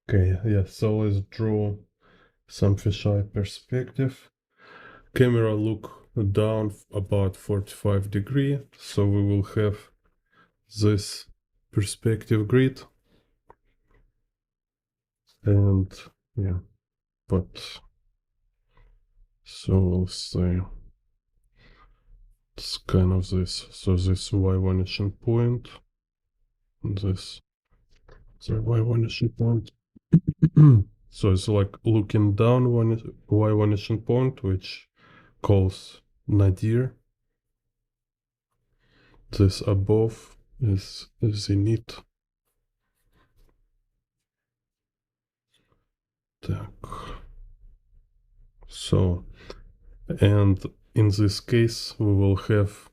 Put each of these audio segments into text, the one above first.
Okay, yeah, so let's draw some fisheye perspective. Camera look down about 45 degree, so we will have this perspective grid. And yeah, but so we'll say it's kind of this. So this y vanishing point, and this the y vanishing point. So it's like looking down one y vanishing point, which calls nadir. This above is zenith. Так. So, and in this case, we will have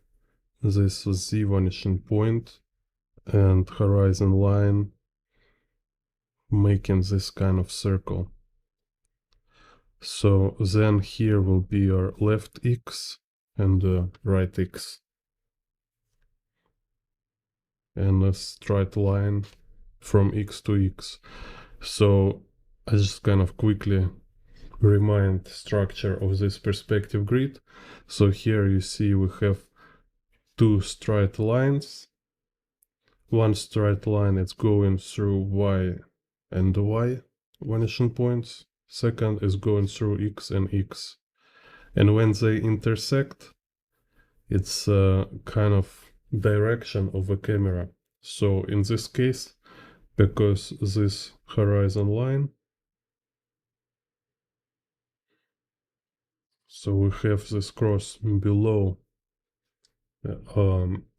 this z vanishing point and horizon line making this kind of circle. So then here will be our left x and right x. And a straight line from x to x. So I just kind of quickly remind structure of this perspective grid. So here you see we have two straight lines. One straight line is going through y and y vanishing points. Second is going through x and x. And when they intersect, it's a kind of direction of the camera. So in this case, because this horizon line, so we have this cross below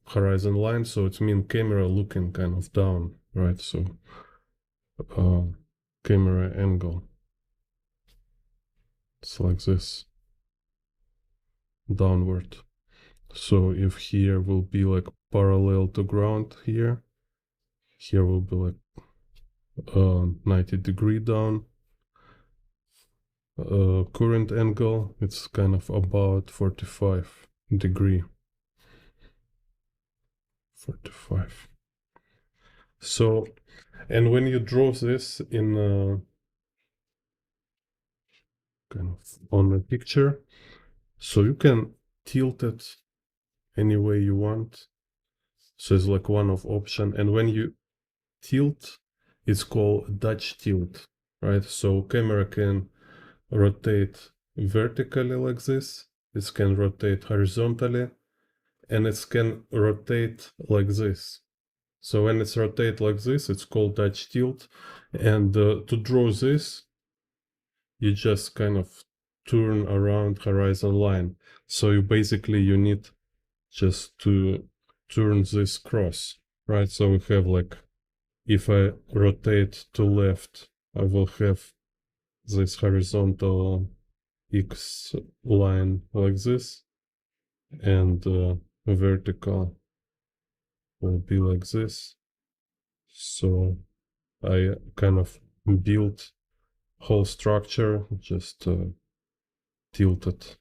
horizon line, so it means camera looking kind of down, right? So camera angle, it's like this, downward. So if here will be like parallel to ground here will be like 90 degree down. Current angle, it's kind of about 45 degree. 45. So, and when you draw this in kind of on a picture, so you can tilt it any way you want. So it's like one of option. And when you tilt, it's called Dutch tilt, right? So camera can rotate vertically like this. It can rotate horizontally, and it can rotate like this. So when it's rotate like this, it's called Dutch tilt. And to draw this, you just kind of turn around horizon line. So you basically you need just to turn this cross, right? So we have like, if I rotate to left, I will have this horizontal X line like this, and vertical will be like this. So I kind of built whole structure just tilted.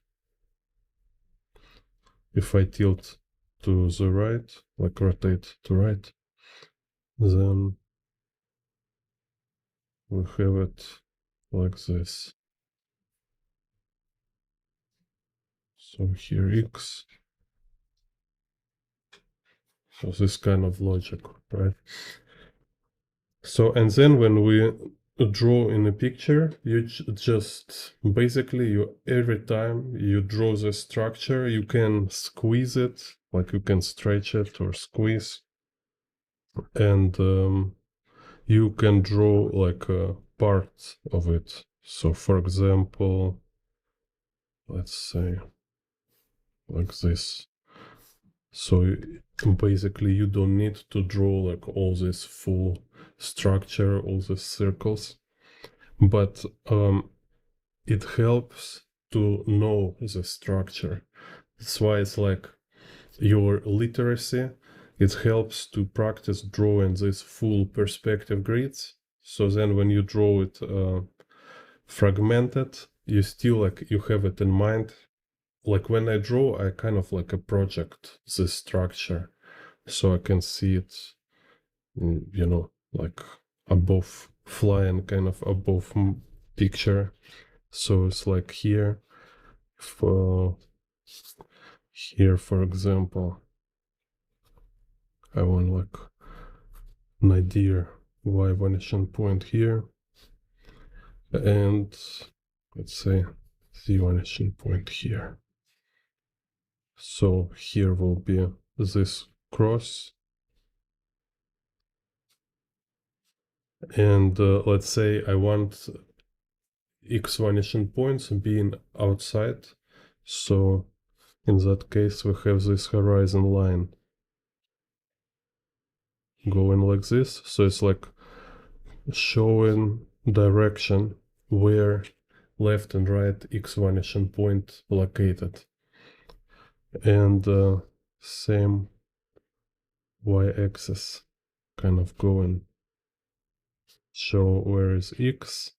If I tilt to the right, like rotate to right, then we have it like this. So here X. So this kind of logic, right? So, and then when we draw in a picture, you just basically every time you draw the structure, you can squeeze it, like you can stretch it or squeeze, and you can draw like a part of it. So for example, let's say like this. So basically you don't need to draw like all this full structure, all the circles, but it helps to know the structure. That's why it's like your literacy. It helps to practice drawing these full perspective grids. So then when you draw it fragmented, you still like you have it in mind. Like when I draw, I kind of like a project this structure, so I can see it, like above flying kind of above picture. So it's like here, for example, I want like an idea y vanishing point here, and let's say z vanishing point here. So here will be this cross, and let's say I want x vanishing points being outside. So in that case, we have this horizon line going like this. So it's like showing direction where left and right x vanishing point located. And same y-axis kind of going, show where is x,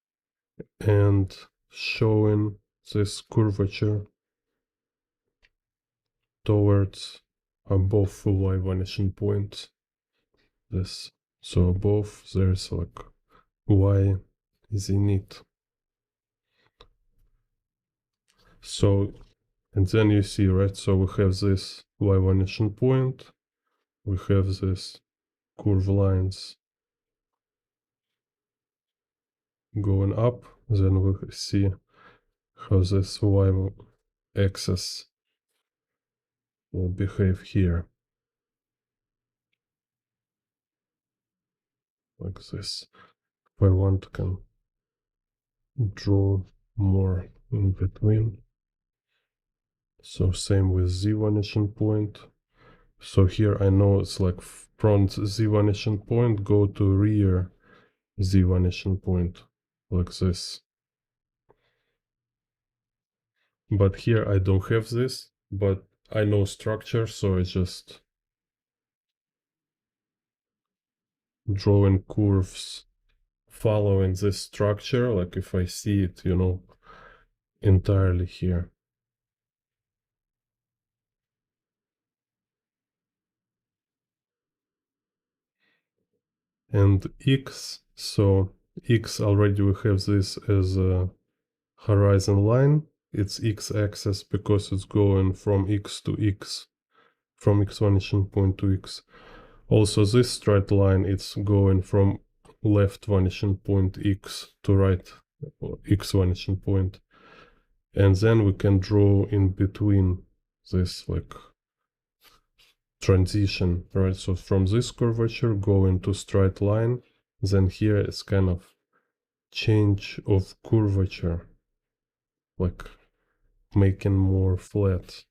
and showing this curvature towards above y vanishing point. This, so above there's like y zenith. So, and then you see, right, so we have this y vanishing point, we have this curve lines going up, then we see how this y axis will behave here, like this. If I want, can draw more in between. So same with z vanishing point. So here I know it's like front z vanishing point go to rear z vanishing point, like this. But here I don't have this, but I know structure, so I just drawing curves following this structure, like if I see it, you know, entirely here. And x, so x already we have this as a horizon line. It's x-axis because it's going from x to x, from x vanishing point to x. Also this straight line, it's going from left vanishing point x to right x vanishing point. And then we can draw in between this like transition, right? So from this curvature go into straight line, then here it's kind of change of curvature, like making more flat.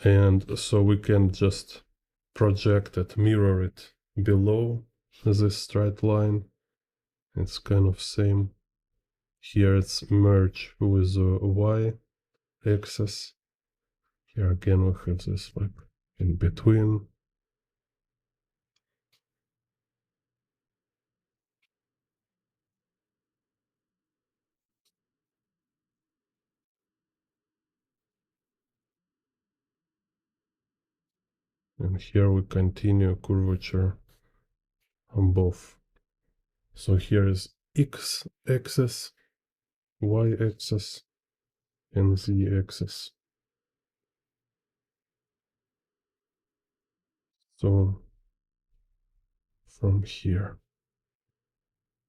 And so we can just project it, mirror it below this straight line. It's kind of same. Here it's merge with the y axis. Here again we have this like in between. And here we continue curvature on both. So here is x axis, y axis, and z axis. So from here,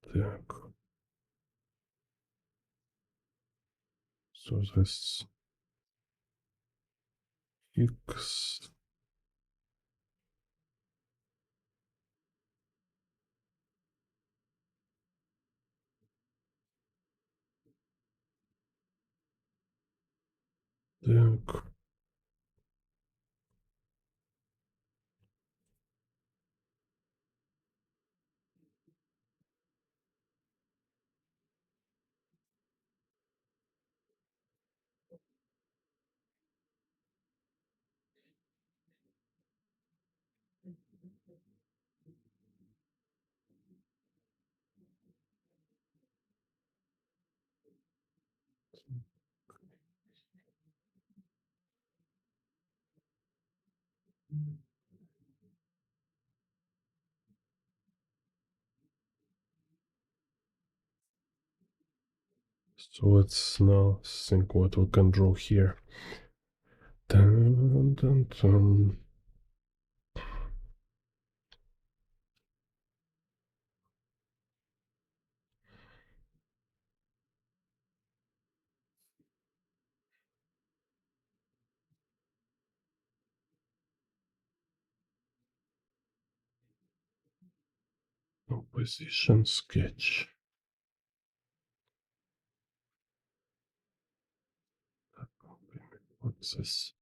так. So this x, так. So let's now think what we can draw here. Dun, dun, dun. Composition sketch. What's this?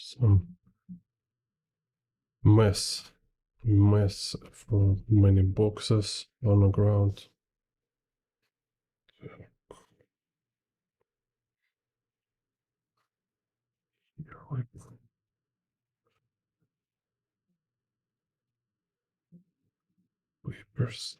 Some mess for many boxes on the ground. Papers.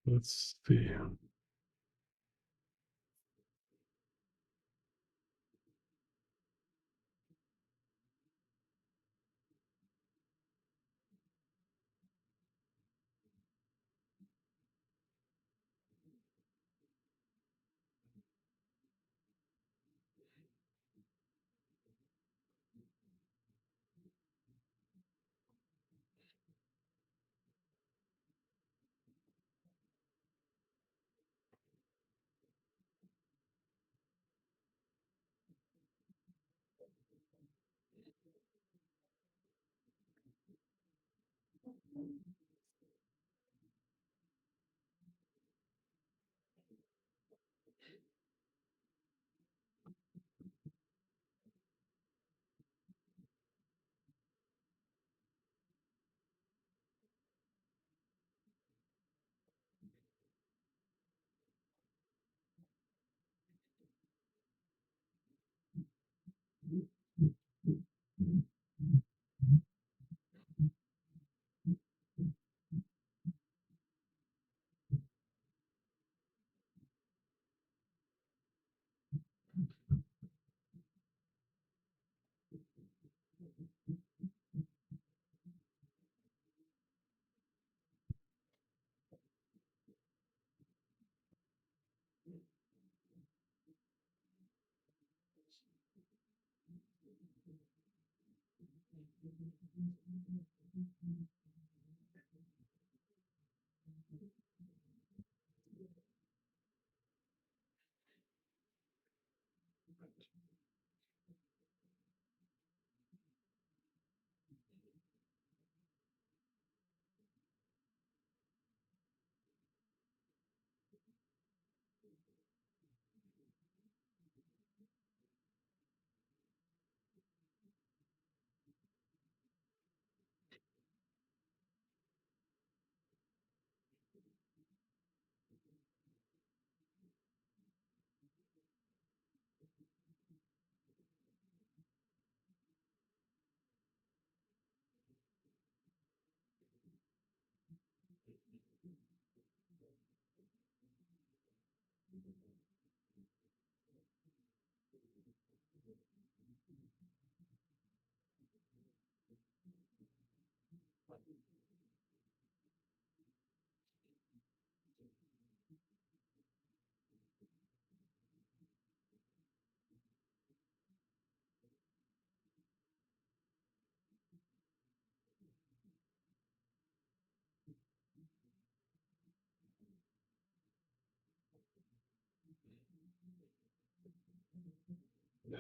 Let's see.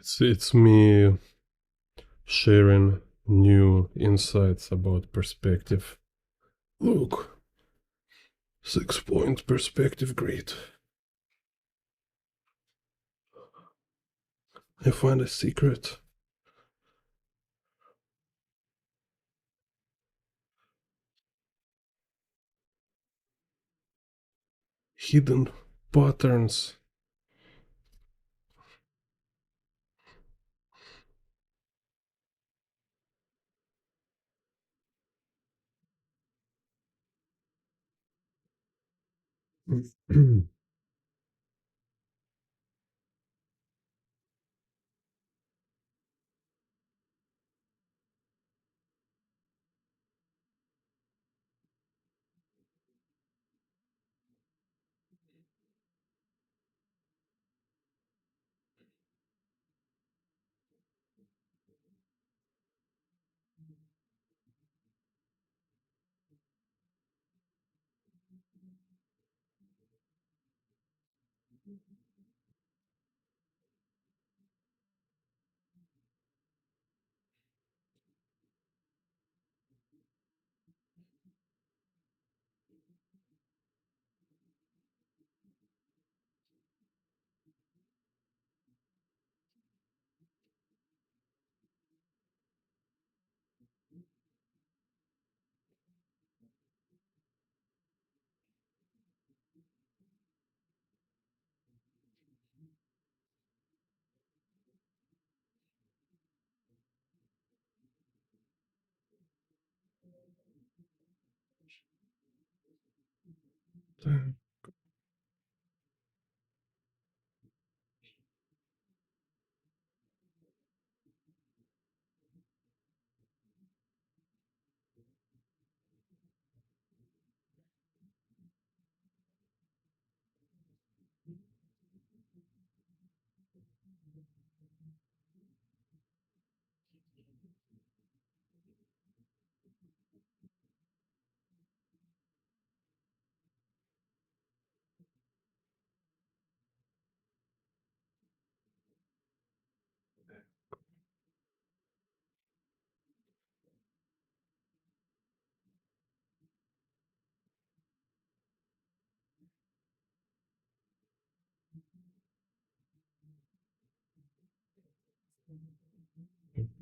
It's me sharing new insights about perspective. Look, 6-point perspective grid. I find a secret. Hidden patterns.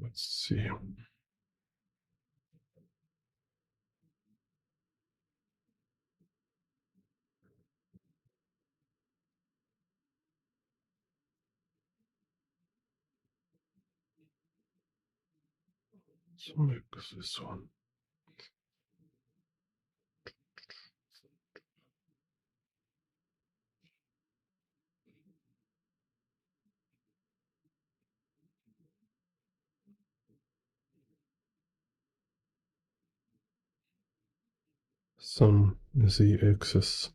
Let's see. So make this one. Some z-axis.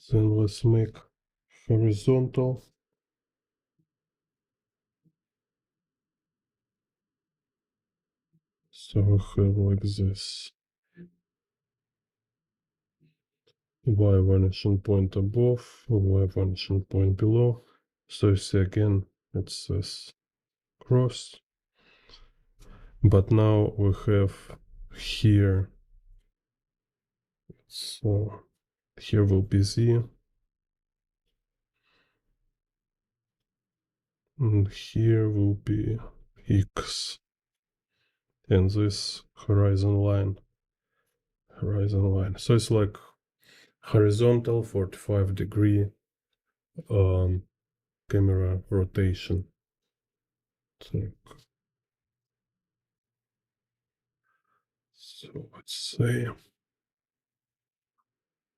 Then let's make horizontal. So I have like this. y vanishing point above, y vanishing point below. So you see again, it's this cross. But now we have here, so here will be z, and here will be x, and this horizon line. So it's like horizontal 45-degree camera rotation. So let's say,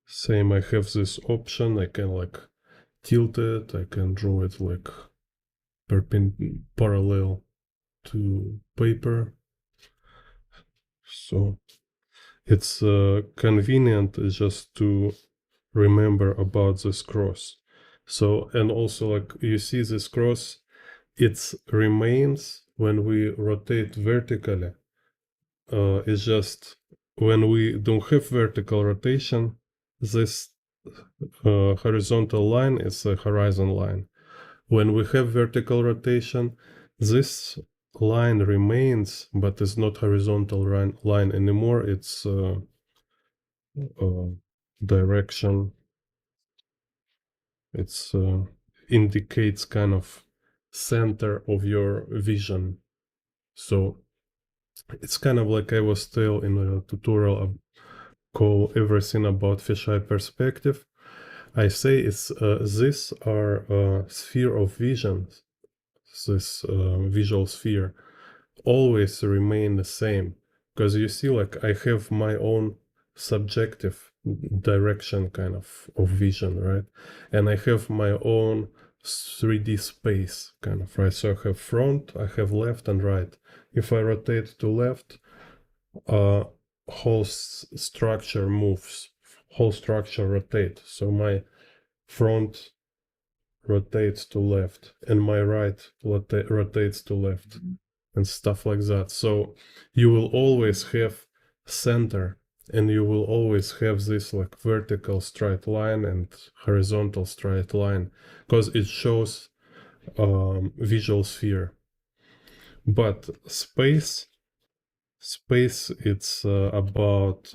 same, I have this option, I can like tilt it, I can draw it like parallel to paper. So it's convenient just to remember about this cross. So, and also like you see this cross, it remains when we rotate vertically. It's just when we don't have vertical rotation, this horizontal line is a horizon line. When we have vertical rotation, this line remains, but it's not horizontal line anymore. It's direction. It's indicates kind of center of your vision. So it's kind of like I was still in a tutorial called Everything About Fisheye Perspective. I say it's these are sphere of vision. This visual sphere always remain the same, because you see, like I have my own subjective direction kind of vision, right? And I have my own 3D space kind of, right? So I have front, I have left and right. If I rotate to left, whole structure moves, whole structure rotate. So my front rotates to left and my right rotates to left, and stuff like that. So you will always have center, and you will always have this like vertical straight line and horizontal straight line, because it shows visual sphere. But space, it's about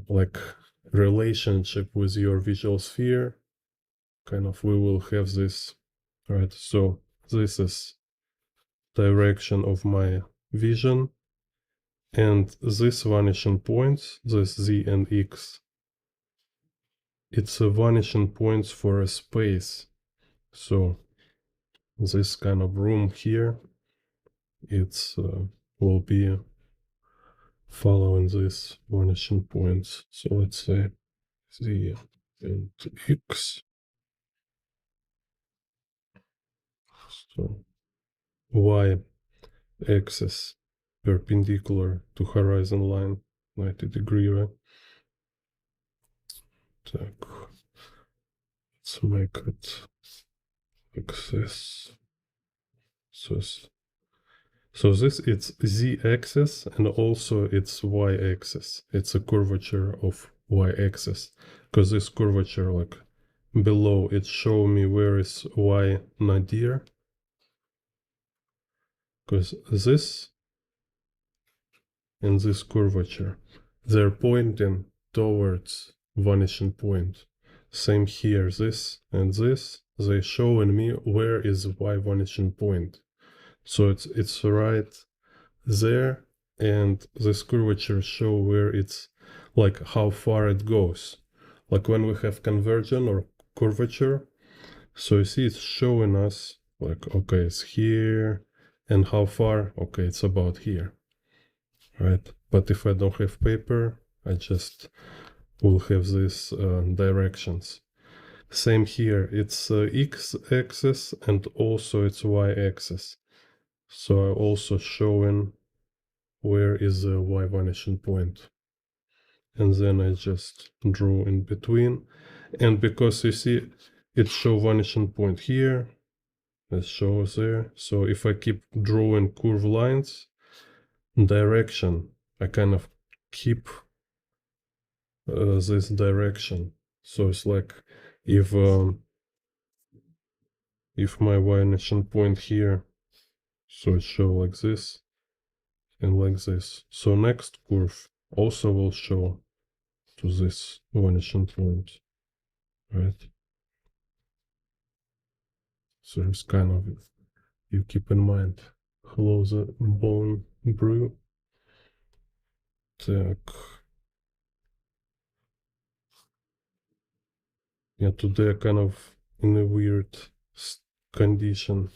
like relationship with your visual sphere. Kind of, we will have this, right? So this is direction of my vision, and this vanishing points, this z and x, it's a vanishing points for a space. So this kind of room here, it's will be following these vanishing points. So let's say z and x. So y axis perpendicular to horizon line, 90-degree, right? Так, let's make it axis. So this it's z-axis and also it's y-axis. It's a curvature of y-axis, because this curvature like below it show me where is y nadir, because this and this curvature, they're pointing towards vanishing point. Same here, this and this, they showing me where is y vanishing point. So it's right there, and this curvature show where it's like how far it goes. Like when we have convergence or curvature, so you see it's showing us like, okay, it's here, and how far, okay, it's about here, right? But if I don't have paper, I just will have these directions. Same here, it's x-axis and also it's y-axis. So I also showing where is the y vanishing point. And then I just draw in between. And because you see, it show vanishing point here, it shows there. So if I keep drawing curved lines, direction, I kind of keep this direction. So it's like if my y-initial point here, so it show like this and like this. So next curve also will show to this y-initial point, right? So it's kind of, you keep in mind. Hello, the bone brew. Так. Yeah, today I'm kind of in a weird condition.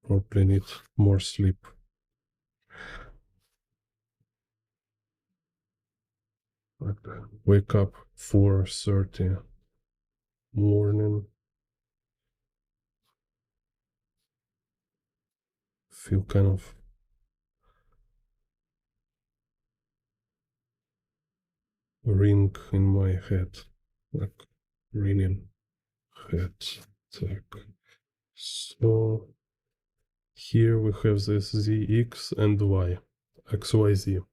Probably need more sleep. Like, wake up 4:30 morning. Feel kind of ring in my head, like ringing head. Так. So here we have this zx and y, xyz.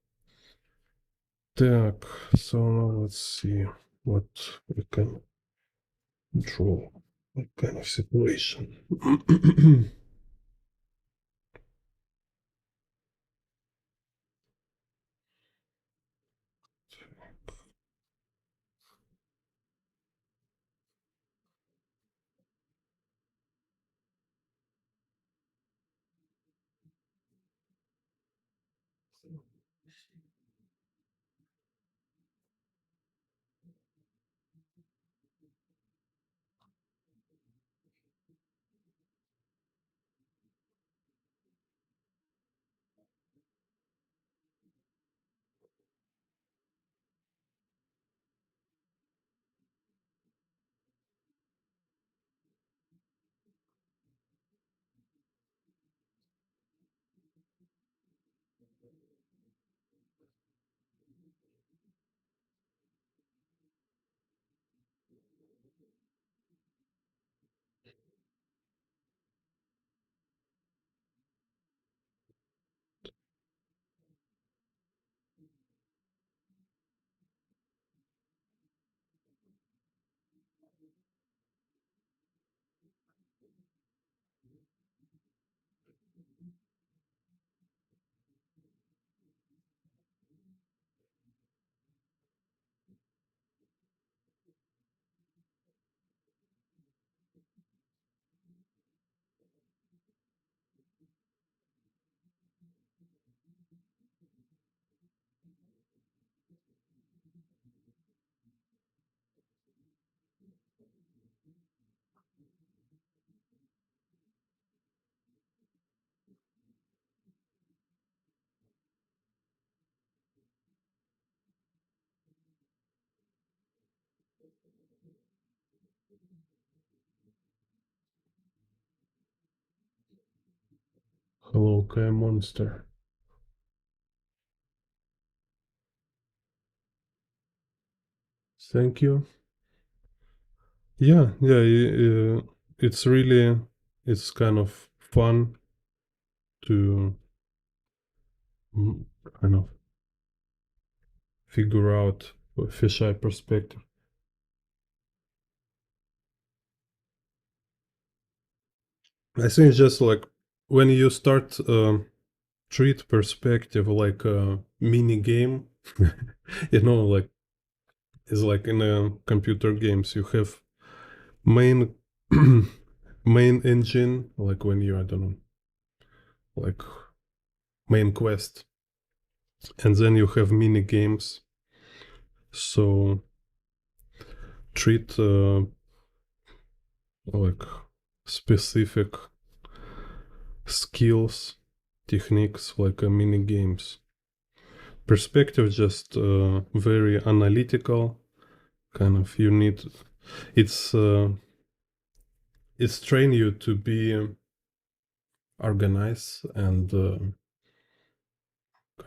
Так, so now let's see what we can draw. What kind of situation? Hello, K Monster. Thank you. Yeah, it's really, it's kind of fun to kind of figure out a fisheye perspective. I think it's just like when you start treat perspective like a mini game, like it's like in computer games you have main main engine, like when you, I don't know, like main quest, and then you have mini games. So treat like specific skills, techniques like mini games. Perspective just very analytical, kind of, you need, it's train you to be organized and kind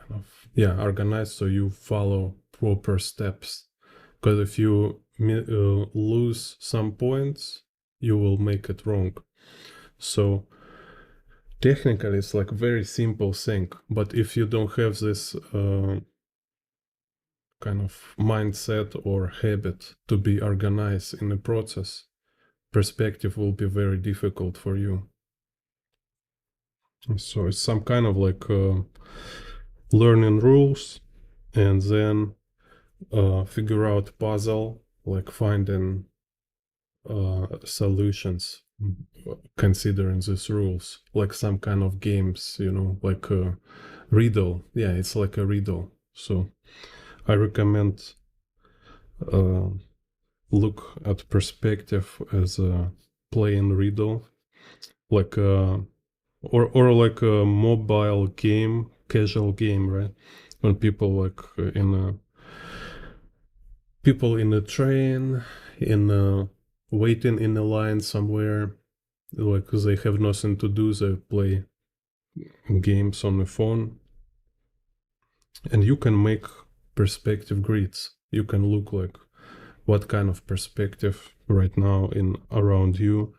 of, yeah, organized, so you follow proper steps, because if you lose some points you will make it wrong. So technically it's like very simple thing, but if you don't have this kind of mindset or habit to be organized in the process, perspective will be very difficult for you. So it's some kind of like learning rules and then figure out puzzle, like finding solutions considering these rules, like some kind of games, like a riddle. Yeah, it's like a riddle. So I recommend look at perspective as a playing riddle, like or like a mobile game, casual game, right? When people like people in a train, waiting in a line somewhere, like they have nothing to do, they play games on the phone, and you can make perspective grids. You can look like what kind of perspective right now in around you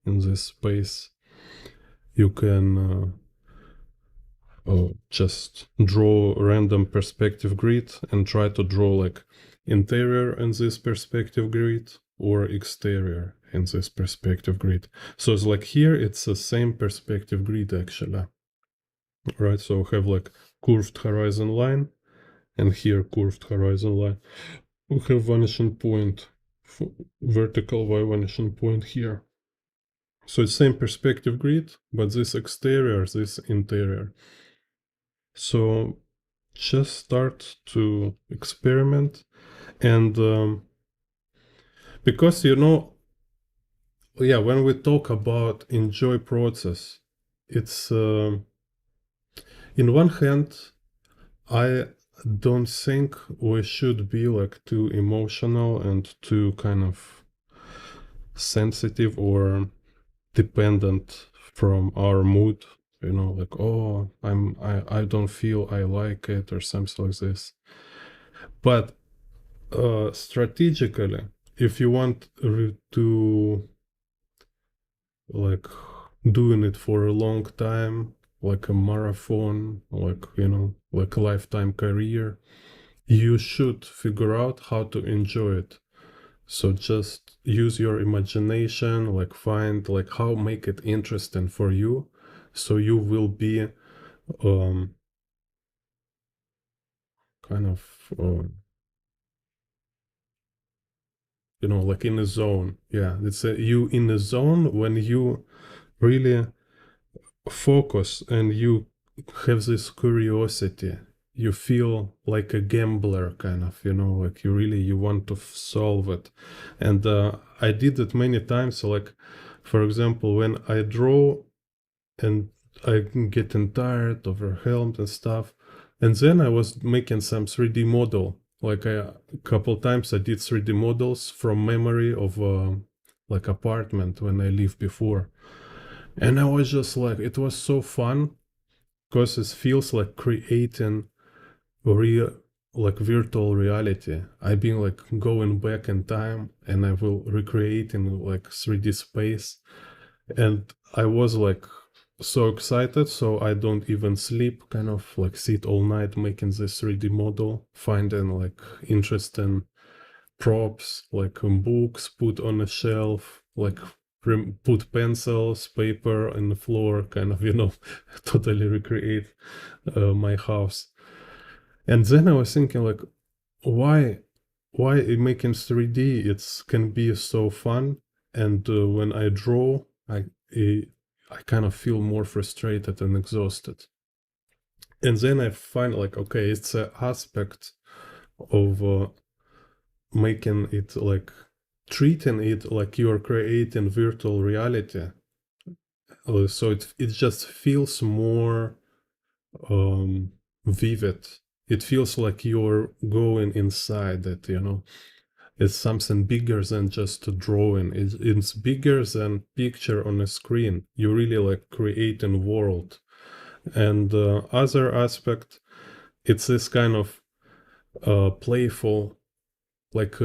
in this space. You can just draw a random perspective grid and try to draw like interior in this perspective grid or exterior in this perspective grid. So it's like here it's the same perspective grid actually, right? So we have like curved horizon line and here curved horizon line. We have vanishing point, vertical y vanishing point here. So it's same perspective grid, but this exterior, this interior. So just start to experiment, and because when we talk about enjoy process, it's in one hand, I don't think we should be like too emotional and too kind of sensitive or dependent from our mood, like, oh, I don't feel I like it or something like this. But strategically, if you want to like doing it for a long time, like a marathon, like like a lifetime career, you should figure out how to enjoy it. So just use your imagination, like find like how make it interesting for you, so you will be kind of like in a zone. Yeah, it's you in a zone when you really focus and you have this curiosity. You feel like a gambler, kind of, like you want to solve it. And I did it many times. So like, for example, when I draw and I'm getting tired, overwhelmed and stuff, and then I was making some 3D model. Like a couple times I did 3D models from memory of like apartment when I lived before. And I was just like, it was so fun because it feels like creating real, like virtual reality. I've been like going back in time and I will recreate in like 3D space. And I was like so excited, so I don't even sleep, kind of like sit all night making this 3D model, finding like interesting props, like books put on a shelf, like put pencils, paper on the floor, kind of, totally recreate my house. And then I was thinking like, why making 3D it's can be so fun, and when I draw, I kind of feel more frustrated and exhausted. And then I find like, okay, it's an aspect of making it like treating it like you are creating virtual reality. So it just feels more vivid. It feels like you're going inside it, It's something bigger than just a drawing. It's bigger than picture on a screen. You really like creating world. And other aspect, it's this kind of playful, like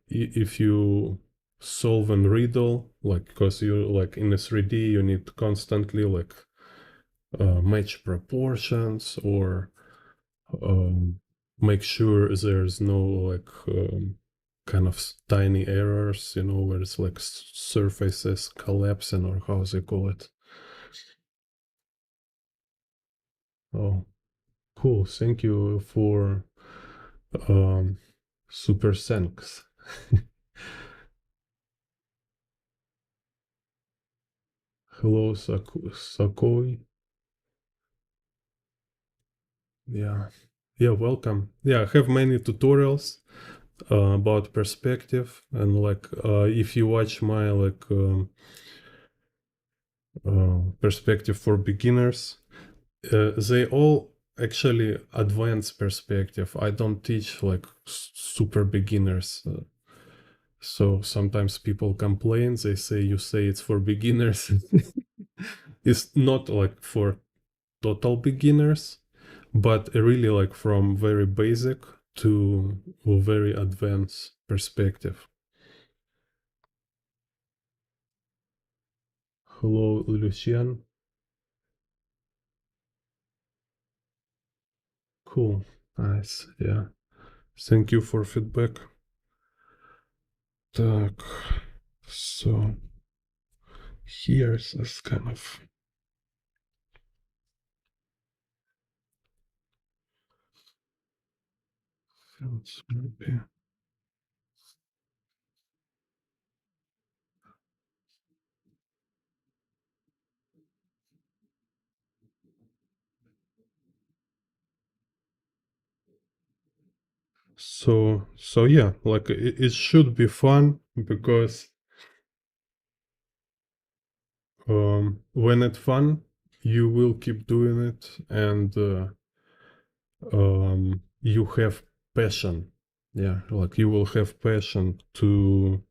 if you solve a riddle, like because you like in a 3D, you need constantly like match proportions or make sure there's no like kind of tiny errors, where it's like surfaces collapsing or how they call it. Oh, cool. Thank you for super thanks. Hello, Sakoi. Yeah. Yeah, welcome. Yeah, I have many tutorials about perspective, and like if you watch my like perspective for beginners, they all actually advanced perspective. I don't teach like super beginners. So sometimes people complain. They say you say it's for beginners. It's not like for total beginners, but really like from very basic to very advanced perspective. Hello, Lucian. Cool. Nice. Yeah. Thank you for feedback. Так. So here's this kind of maybe. So yeah, like it should be fun because when it's fun, you will keep doing it, and you have passion. Yeah, like you will have passion to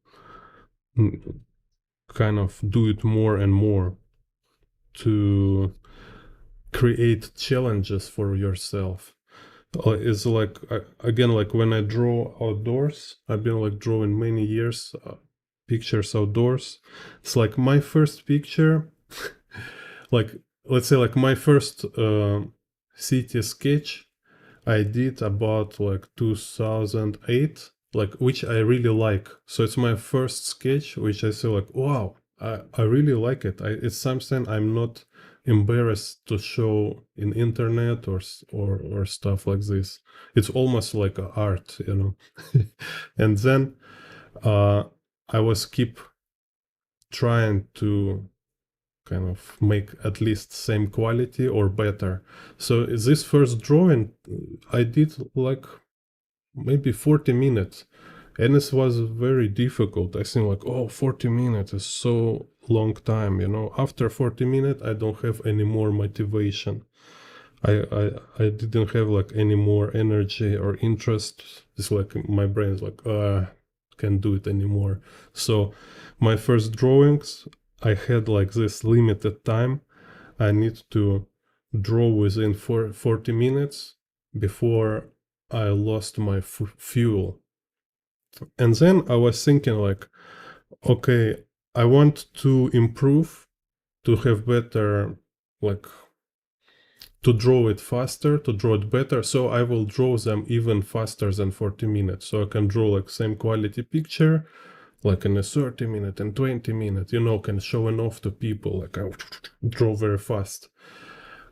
kind of do it more and more, to create challenges for yourself. It's like again, like when I draw outdoors, I've been like drawing many years pictures outdoors. It's like my first picture, like let's say like my first city sketch I did about like 2008, like which I really like. So it's my first sketch, which I say like, wow, I really like it. It's something I'm not embarrassed to show in internet or stuff like this. It's almost like a art, And then I was keep trying to kind of make at least same quality or better. So this first drawing I did like maybe 40 minutes, and this was very difficult. I think like, oh, 40 minutes is so long time, after 40 minutes I don't have any more motivation. I didn't have like any more energy or interest. It's like my brain's like can't do it anymore. So my first drawings, I had like this limited time. I need to draw within 40 minutes before I lost my fuel. And then I was thinking like, okay, I want to improve, to have better, like to draw it faster, to draw it better. So I will draw them even faster than 40 minutes. So I can draw like same quality picture, like in a 30 minute and 20 minute, can show it off to people. Like I draw very fast.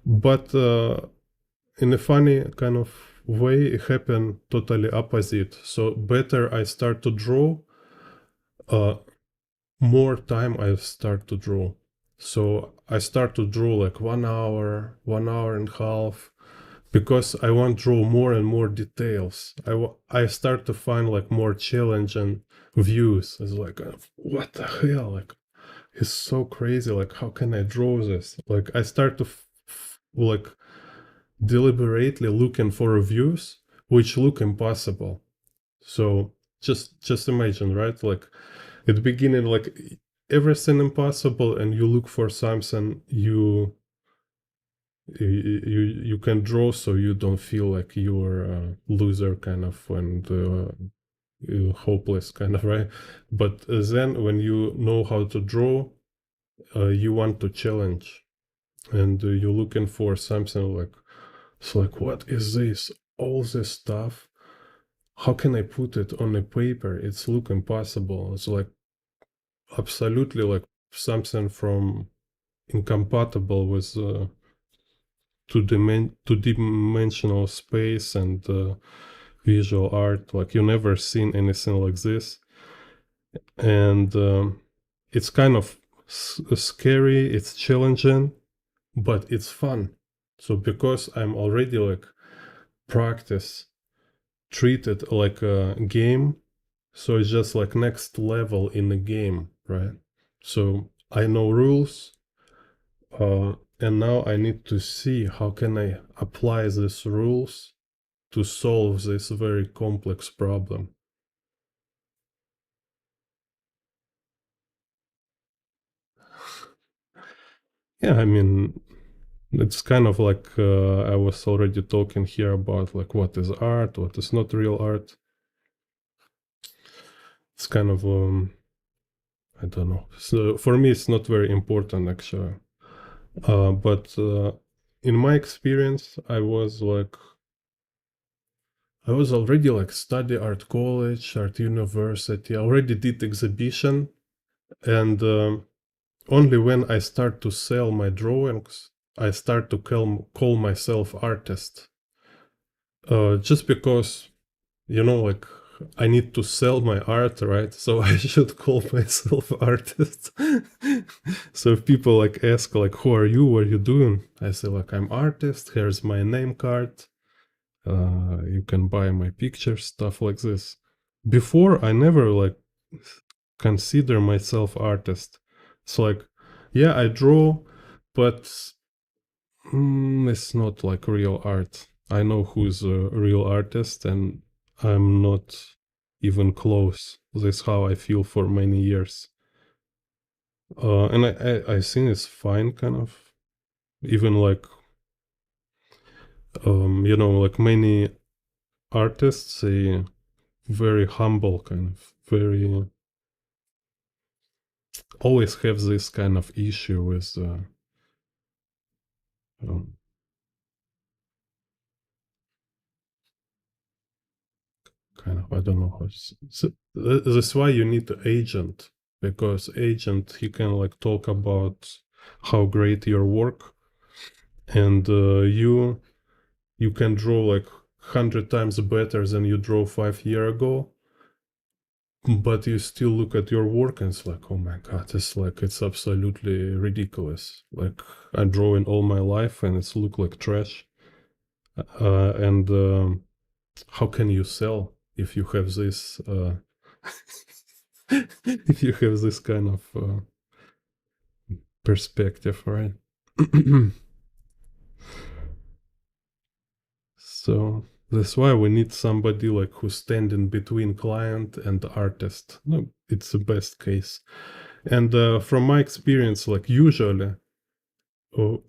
But in a funny kind of way, it happened totally opposite. So better I start to draw, uh, more time I start to draw. So I start to draw like 1 hour and a half, because I want to draw more and more details. I start to find like more challenging views. It's like, what the hell? Like, it's so crazy. Like, how can I draw this? Like, I start to like deliberately looking for views which look impossible. So just imagine, right? Like at the beginning, like everything impossible, and you look for something you can draw, so you don't feel like you're a loser kind of, and hopeless kind of, right? But then when you know how to draw, you want to challenge. and you're looking for something like, it's like, what is this? All this stuff. How can I put it on a paper? It's look impossible. It's like absolutely like something from incompatible with two-dimensional space and visual art. Like you never seen anything like this, and it's kind of scary. It's challenging, but it's fun. So because I'm already like practice treated like a game, so it's just like next level in the game, right? So I know rules, and now I need to see how can I apply these rules to solve this very complex problem. Yeah, I mean, it's kind of like I was already talking here about like what is art, what is not real art. It's kind of I don't know. So for me, it's not very important actually. But in my experience, I was already like study art college, art university. I already did exhibition, and only when I start to sell my drawings, I start to call myself artist. Just because like I need to sell my art, right? So I should call myself artist. So if people like ask like, who are you? What are you doing? I say like, I'm artist. Here's my name card. You can buy my pictures, stuff like this. Before I never like consider myself artist. It's like, yeah, I draw, but it's not like real art. I know who's a real artist, and I'm not even close. That's how I feel for many years. And I think it's fine, kind of. Even like, like many artists, they very humble, kind of, very always have this kind of issue with um, kind of, I don't know how. That's why you need an agent, because agent he can like talk about how great your work, and you can draw like 100 times better than you draw 5 years ago, but you still look at your work and it's like, oh my god, it's like it's absolutely ridiculous. Like I'm drawing all my life and it's look like trash. And how can you sell if you have this if you have this kind of perspective, right? So that's why we need somebody like who's standing between client and artist. No, it's the best case. And from my experience, like usually,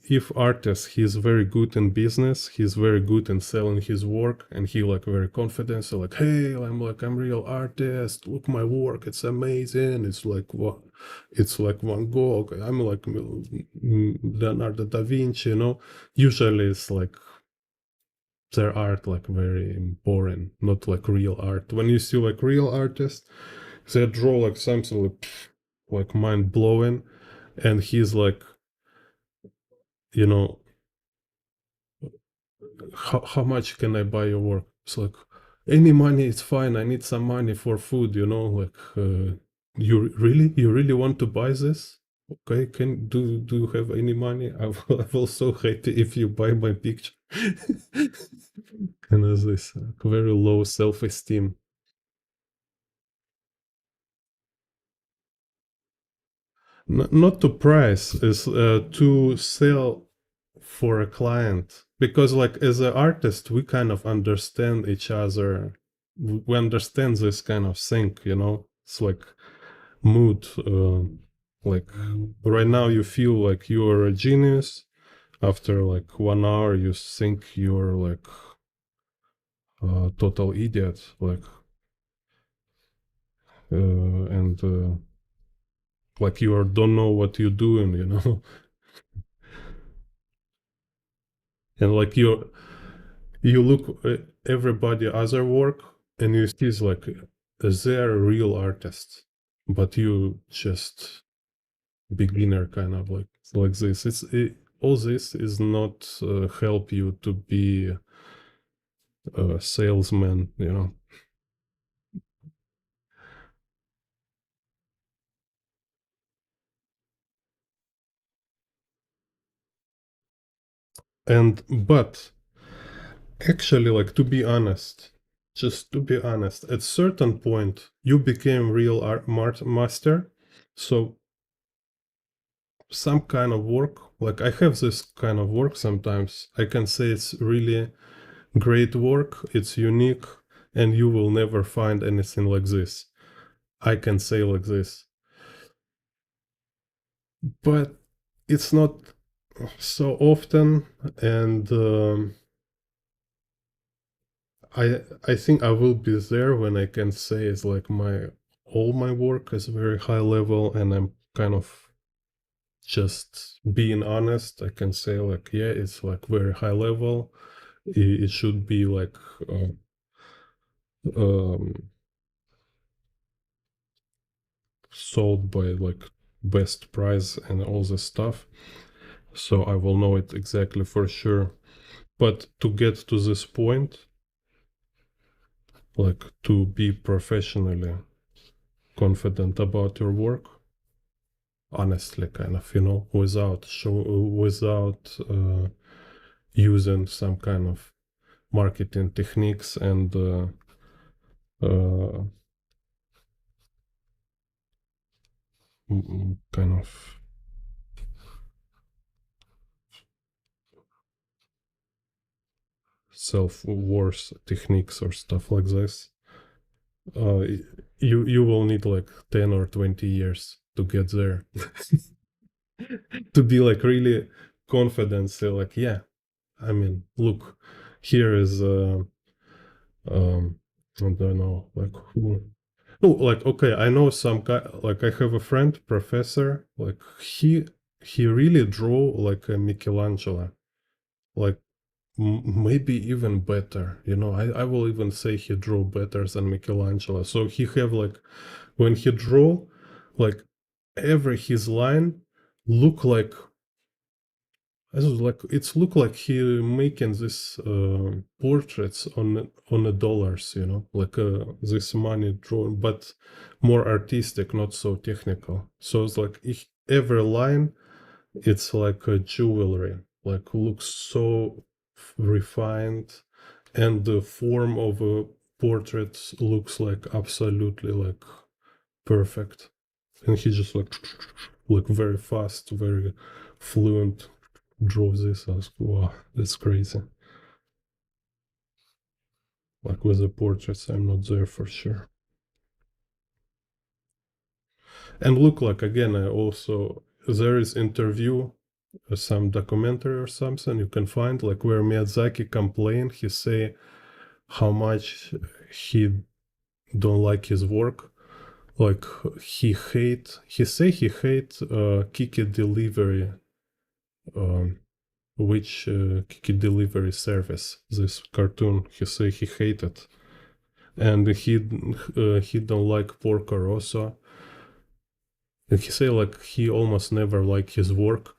if artist he's very good in business, he's very good in selling his work, and he like very confident. So like, hey, I'm real artist. Look my work, it's amazing. It's like what, it's like Van Gogh. I'm like Leonardo da Vinci. Usually it's like their art like very boring, not like real art. When you see like real artists, they draw like something like mind blowing, and he's like, you know, how much can I buy your work? It's like any money is fine. I need some money for food. Like you really want to buy this? Okay, can do you have any money? I will so happy if you buy my picture. And as this very low self-esteem. Not to price, is to sell for a client, because like as an artist we kind of understand each other. We understand this kind of thing. It's like mood. Like right now you feel like you're a genius. After like 1 hour you think you're like a total idiot, like and like you don't know what you're doing. And like you look at everybody other work and you see it's like they're real artists, but you just beginner kind of like this. All this is not help you to be a salesman, you know. And but actually, like, to be honest, just to be honest, at certain point you became real art master. So some kind of work, like I have this kind of work sometimes, I can say it's really great work, it's unique, and you will never find anything like this. I can say like this, but it's not so often. And I think I will be there when I can say it's like my all my work is very high level, and I'm kind of just being honest. I can say like, yeah, it's like very high level. It should be like um, sold by like best price and all this stuff. So I will know it exactly for sure. But to get to this point, like to be professionally confident about your work, honestly, kind of, you know, without using some kind of marketing techniques and uh, kind of self-worth techniques or stuff like this. uh, you will need like 10 or 20 years to get there. To be like really confident, say like, yeah, I mean, look, here is I don't know, like who. No, like, okay, I know some guy, like I have a friend, professor, like he really drew like a Michelangelo, like maybe even better, you know. I will even say he drew better than Michelangelo. So he have like, when he draw, like every his line look like, I was like, it's look like he making this portraits on the dollars, you know, like this money drawn, but more artistic, not so technical. So it's like every line, it's like a jewelry, like looks so refined, and the form of a portrait looks like absolutely like perfect. And he just like very fast, very fluent drove this. I was, wow, that's crazy. Like with the portraits, I'm not there for sure. And look, like again, I also there is interview, some documentary or something you can find, like where Miyazaki complained. He say how much he don't like his work. Like he say he hate Kiki delivery, um, which Kiki delivery service. This cartoon, he say he hated, and he don't like Porco Rosso. And he say like he almost never like his work.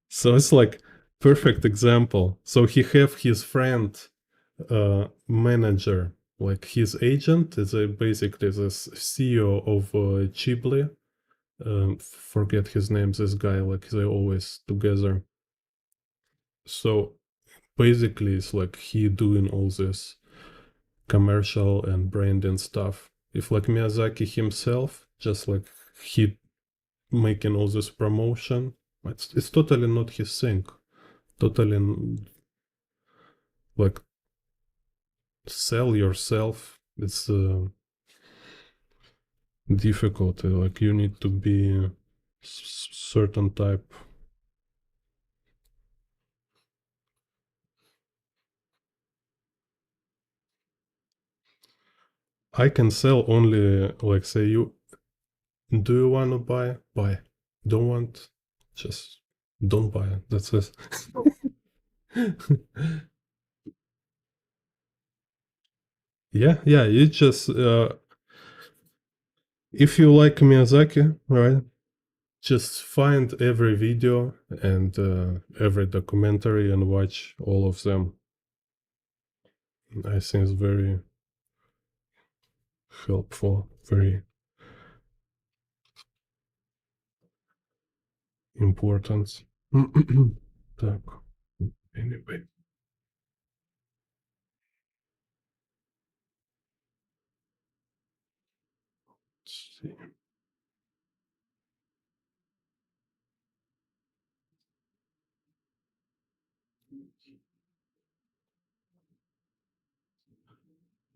So it's like perfect example. So he have his friend, manager, like his agent is basically the CEO of Ghibli. Forget his name. This guy, like they always together. So basically, it's like he doing all this commercial and branding stuff. If like Miyazaki himself, just like he making all this promotion, it's totally not his thing. Totally like sell yourself. It's difficult. Like you need to be certain type. I can sell only like say you do you want to buy? Buy. Don't want? Just Don't buy it. That's it. Yeah, yeah. You just if you like Miyazaki, right? Just find every video and every documentary and watch all of them. I think it's very helpful, very important. Так, anyway. Let's see.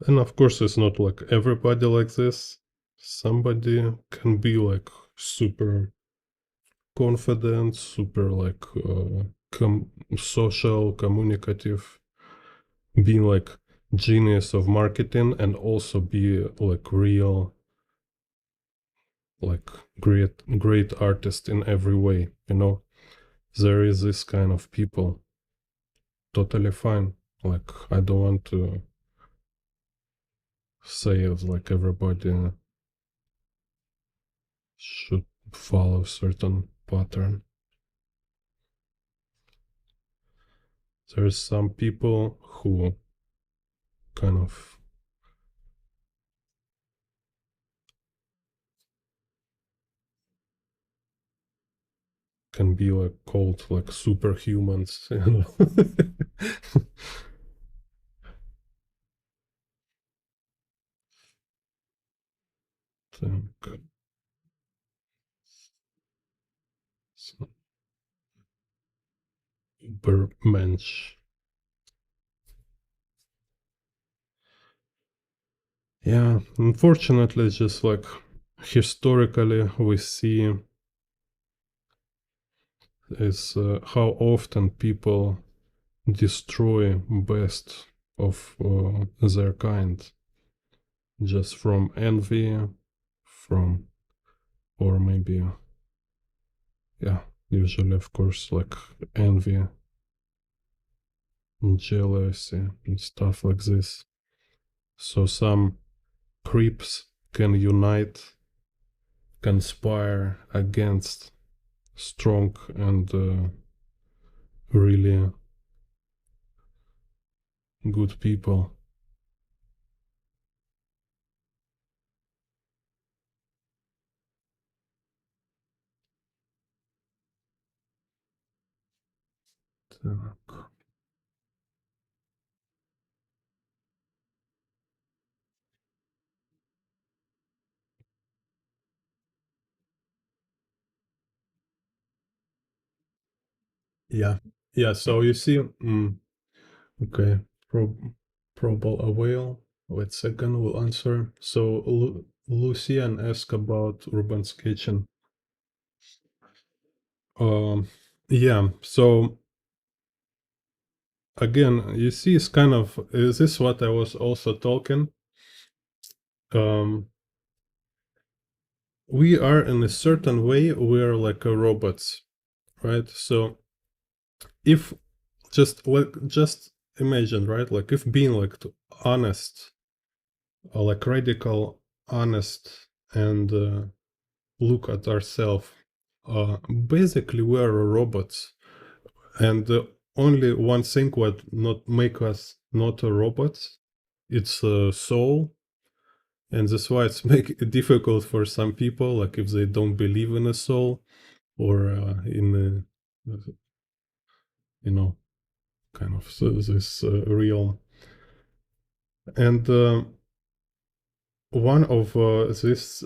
And of course, it's not like everybody like this. Somebody can be like super confident, super like social, communicative, being like genius of marketing, and also be like real, like great artist in every way. You know, there is this kind of people. Totally fine. Like I don't want to say it like everybody should follow certain pattern. There's some people who kind of can be like called like superhumans, you know. Так, so, Ubermensch. Yeah, unfortunately, just like historically, we see is how often people destroy best of their kind just from envy, from or maybe yeah, usually of course like envy and jealousy and stuff like this. So some creeps can unite, conspire against strong and really good people. Так. Yeah, yeah. So you see, okay, probable a whale. Wait a second, we'll answer. So Lucian asked about urban sketching. Um, yeah. So again, you see, it's kind of is this what I was also talking? Um, we are in a certain way we're like a robots, right? So if just imagine, right? Like if being like honest, like radical honest, and look at ourselves. Basically, we are robots, and only one thing what not make us not a robots, it's a soul, and that's why it's make it difficult for some people, like if they don't believe in a soul or in you know kind of this real. And one of this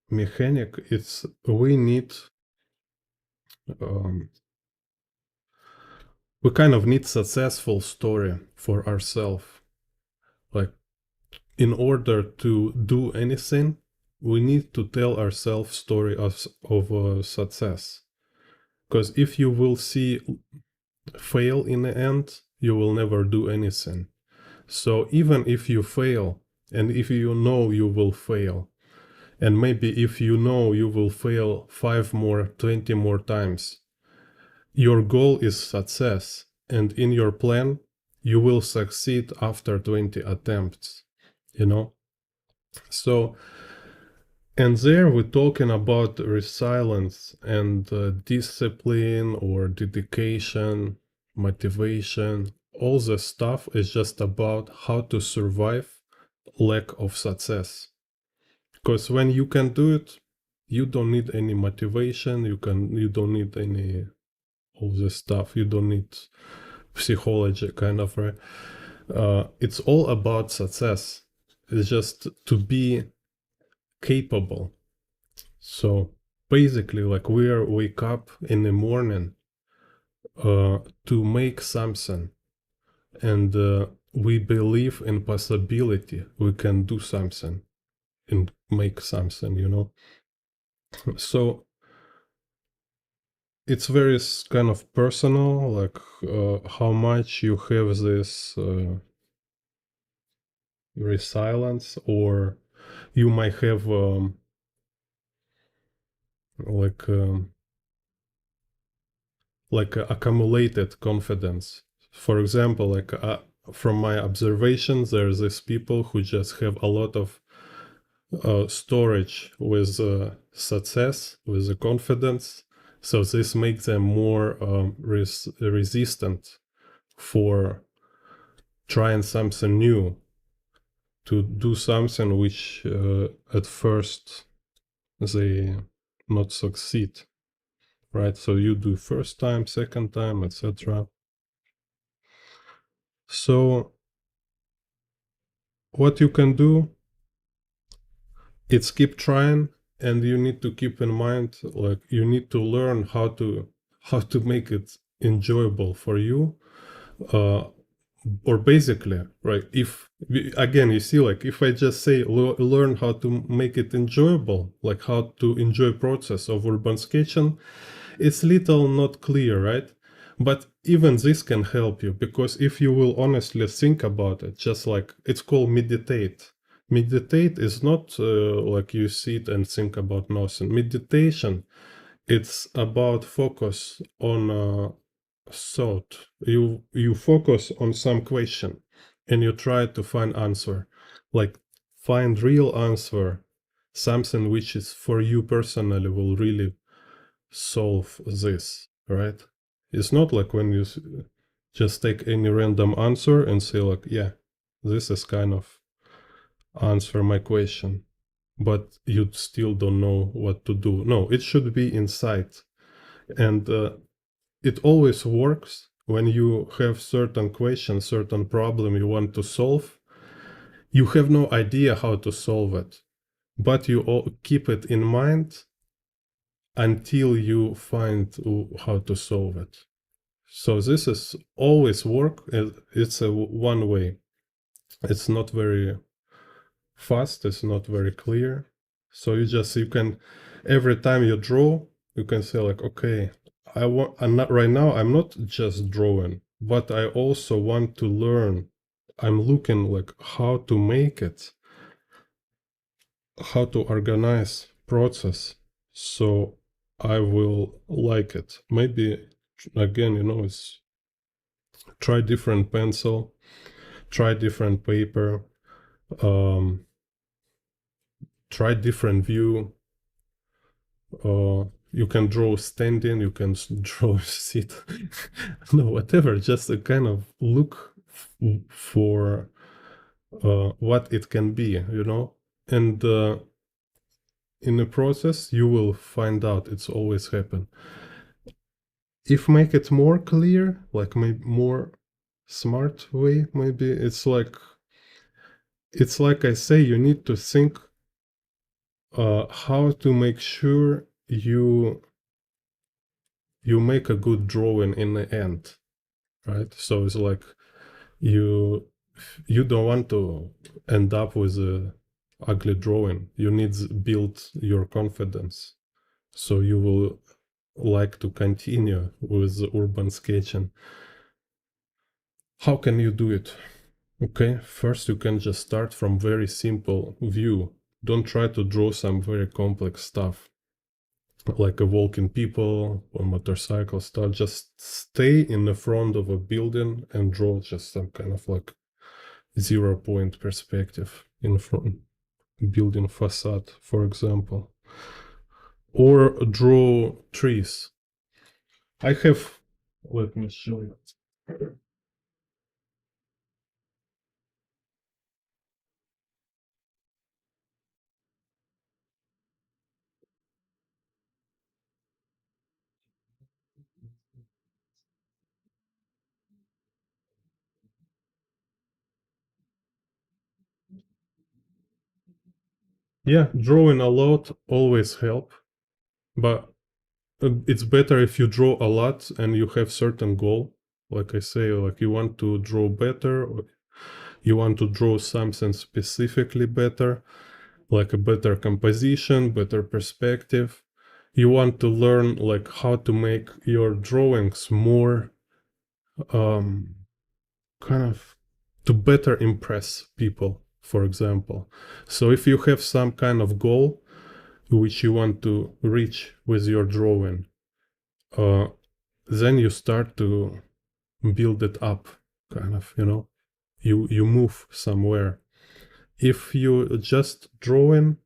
mechanic is we need um, we kind of need successful story for ourselves. Like in order to do anything, we need to tell ourselves story of success. Because if you will see fail in the end, you will never do anything. So even if you fail, and if you know you will fail, and maybe if you know you will fail 5 more, 20 more times, your goal is success, and in your plan you will succeed after 20 attempts, you know. So, and there we're talking about resilience and discipline or dedication, motivation. All the stuff is just about how to survive lack of success. Because when you can do it, you don't need any motivation. You don't need any all this stuff. You don't need psychology, kind of, right? It's all about success. It's just to be capable. So basically, like we wake up in the morning to make something, and we believe in possibility. We can do something and make something, you know. So it's very kind of personal, like how much you have this resilience, or you might have like accumulated confidence. For example, like from my observations, there's these people who just have a lot of storage with success, with the confidence. So this makes them more resistant for trying something new, to do something which at first they not succeed, right? So you do first time, second time, etc. So what you can do, it's keep trying, and you need to keep in mind, like you need to learn how to make it enjoyable for you. Or basically, right, if again, you see, like if I just say learn how to make it enjoyable, like how to enjoy process of urban sketching, it's little not clear, right? But even this can help you, because if you will honestly think about it, just like it's called meditate. Meditate is not like you sit and think about nothing. Meditation, it's about focus on thought. You focus on some question and you try to find answer, like find real answer, something which is for you personally will really solve this, right? It's not like when you just take any random answer and say like, yeah, this is kind of answer my question, but you still don't know what to do. No, it should be inside. And it always works when you have certain question, certain problem you want to solve. You have no idea how to solve it, but you all keep it in mind until you find how to solve it. So this is always work. It's a one way. It's not very fast. It's not very clear. So you can, every time you draw, you can say like, okay, I'm not right now. I'm not just drawing, but I also want to learn. I'm looking like how to make it, how to organize process. So I will like it. Maybe again, it's try different pencil, try different paper, try different view. You can draw standing, you can draw sit, no, whatever. Just a kind of look for what it can be, and in the process you will find out. It's always happen. If make it more clear, like maybe more smart way, maybe it's like I say, you need to think how to make sure you make a good drawing in the end, right? So it's like you don't want to end up with a ugly drawing. You need to build your confidence, so you will like to continue with urban sketching. How can you do it? Okay, first you can just start from very simple view. Don't try to draw some very complex stuff. like a walking people or motorcycle stuff. Just stay in the front of a building and draw just some kind of like 0-point perspective in front building facade, for example, or draw trees. I have, let me show you. Yeah, drawing a lot always help, but it's better if you draw a lot and you have certain goal. Like I say, like you want to draw better, or you want to draw something specifically better, like a better composition, better perspective. You want to learn like how to make your drawings more um, kind of to better impress people, for example. So if you have some kind of goal which you want to reach with your drawing, then you start to build it up, kind of, you move somewhere. If you just drawing,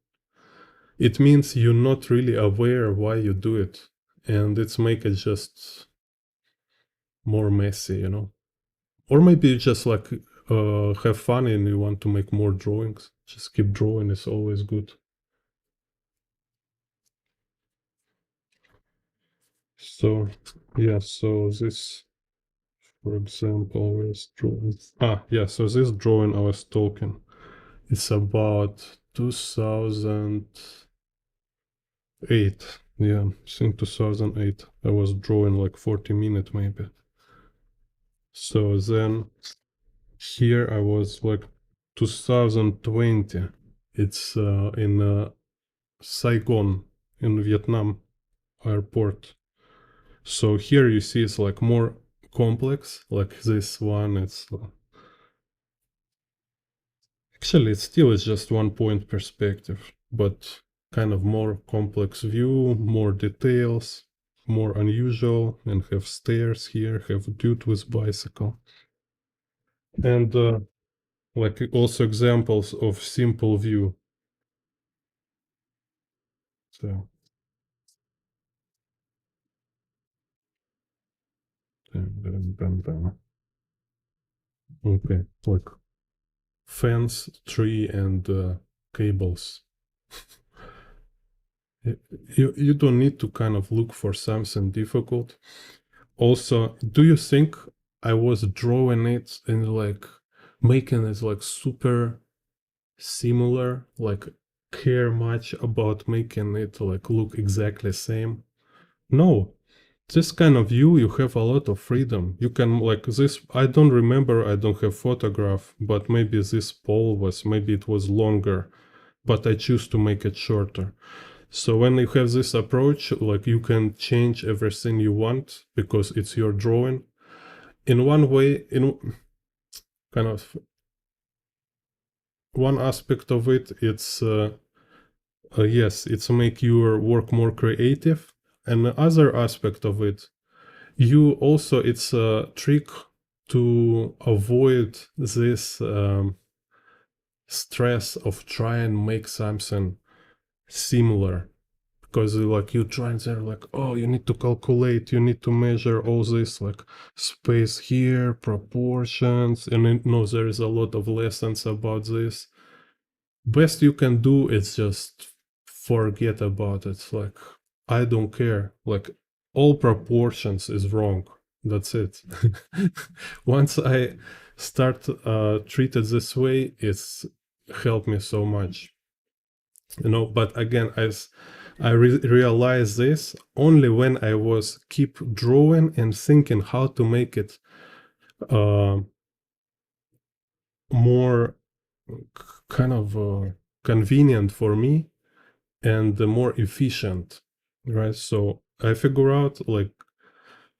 it means you're not really aware why you do it, and it's make it just more messy. Or maybe you just like have fun and you want to make more drawings. Just keep drawing, it's always good. So yeah, so this, for example, where's drawing? Yeah, so this drawing I was talking, it's about 2008. Yeah, since 2008 I was drawing like 40 minutes maybe. So then here I was like 2020. It's in Saigon in Vietnam airport. So here you see it's like more complex. Like this one, it's actually it still is just 1-point perspective, but kind of more complex view, more details, more unusual, and have stairs here, have dude with bicycle, and like also examples of simple view. So okay, like fence, tree, and cables. You don't need to kind of look for something difficult. Also, do you think I was drawing it and like making it like super similar, like care much about making it like look exactly same? No, this kind of view you have a lot of freedom. You can like this, I don't remember, I don't have photograph, but maybe this pole was, maybe it was longer, but I choose to make it shorter. So when you have this approach, like you can change everything you want because it's your drawing. In one way, in kind of one aspect of it, it's yes, it's make your work more creative. And the other aspect of it, you also, it's a trick to avoid this stress of trying and make something similar, because like you try and they're like, oh, you need to calculate, you need to measure all this like space here, proportions, and then, no, there is a lot of lessons about this. Best you can do is just forget about it. Like, I don't care, like all proportions is wrong, that's it. Once I start treat it this way, it's helped me so much, but again, as I realized this only when I was keep drawing and thinking how to make it uh, more kind of convenient for me and more efficient, right? So I figure out like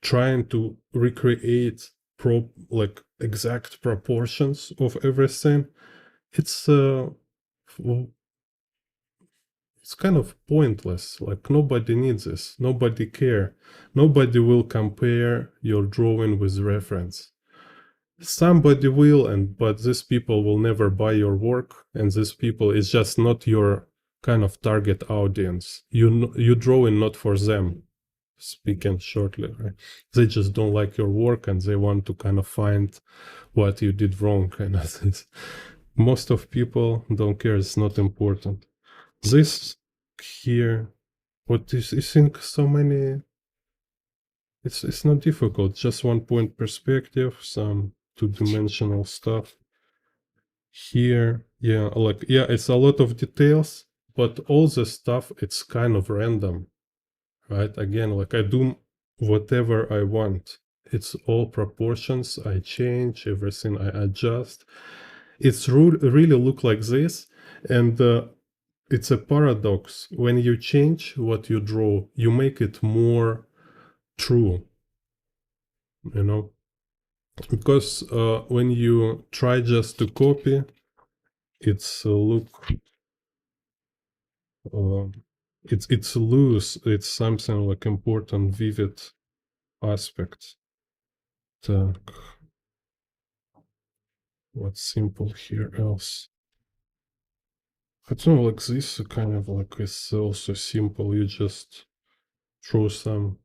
trying to recreate like exact proportions of everything. It's it's kind of pointless. Like nobody needs this. Nobody care. Nobody will compare your drawing with reference. Somebody will, but these people will never buy your work, and these people is just not your kind of target audience. You drawing not for them, speaking shortly, right? They just don't like your work and they want to kind of find what you did wrong, kind of things. Most of people don't care. It's not important. This here, what is you think so many? It's not difficult. Just one point perspective, some two-dimensional stuff. Here, yeah, like yeah, it's a lot of details, but all the stuff it's kind of random, right? Again, like I do whatever I want. It's all proportions. I change everything. I adjust. It's really look like this, and it's a paradox. When you change what you draw, you make it more true. You know, because when you try just to copy, it's look uh, it's loose. It's something like important, vivid aspect. Так, what's simple here else? Хотя like this kind of like it's also simple. You just draw some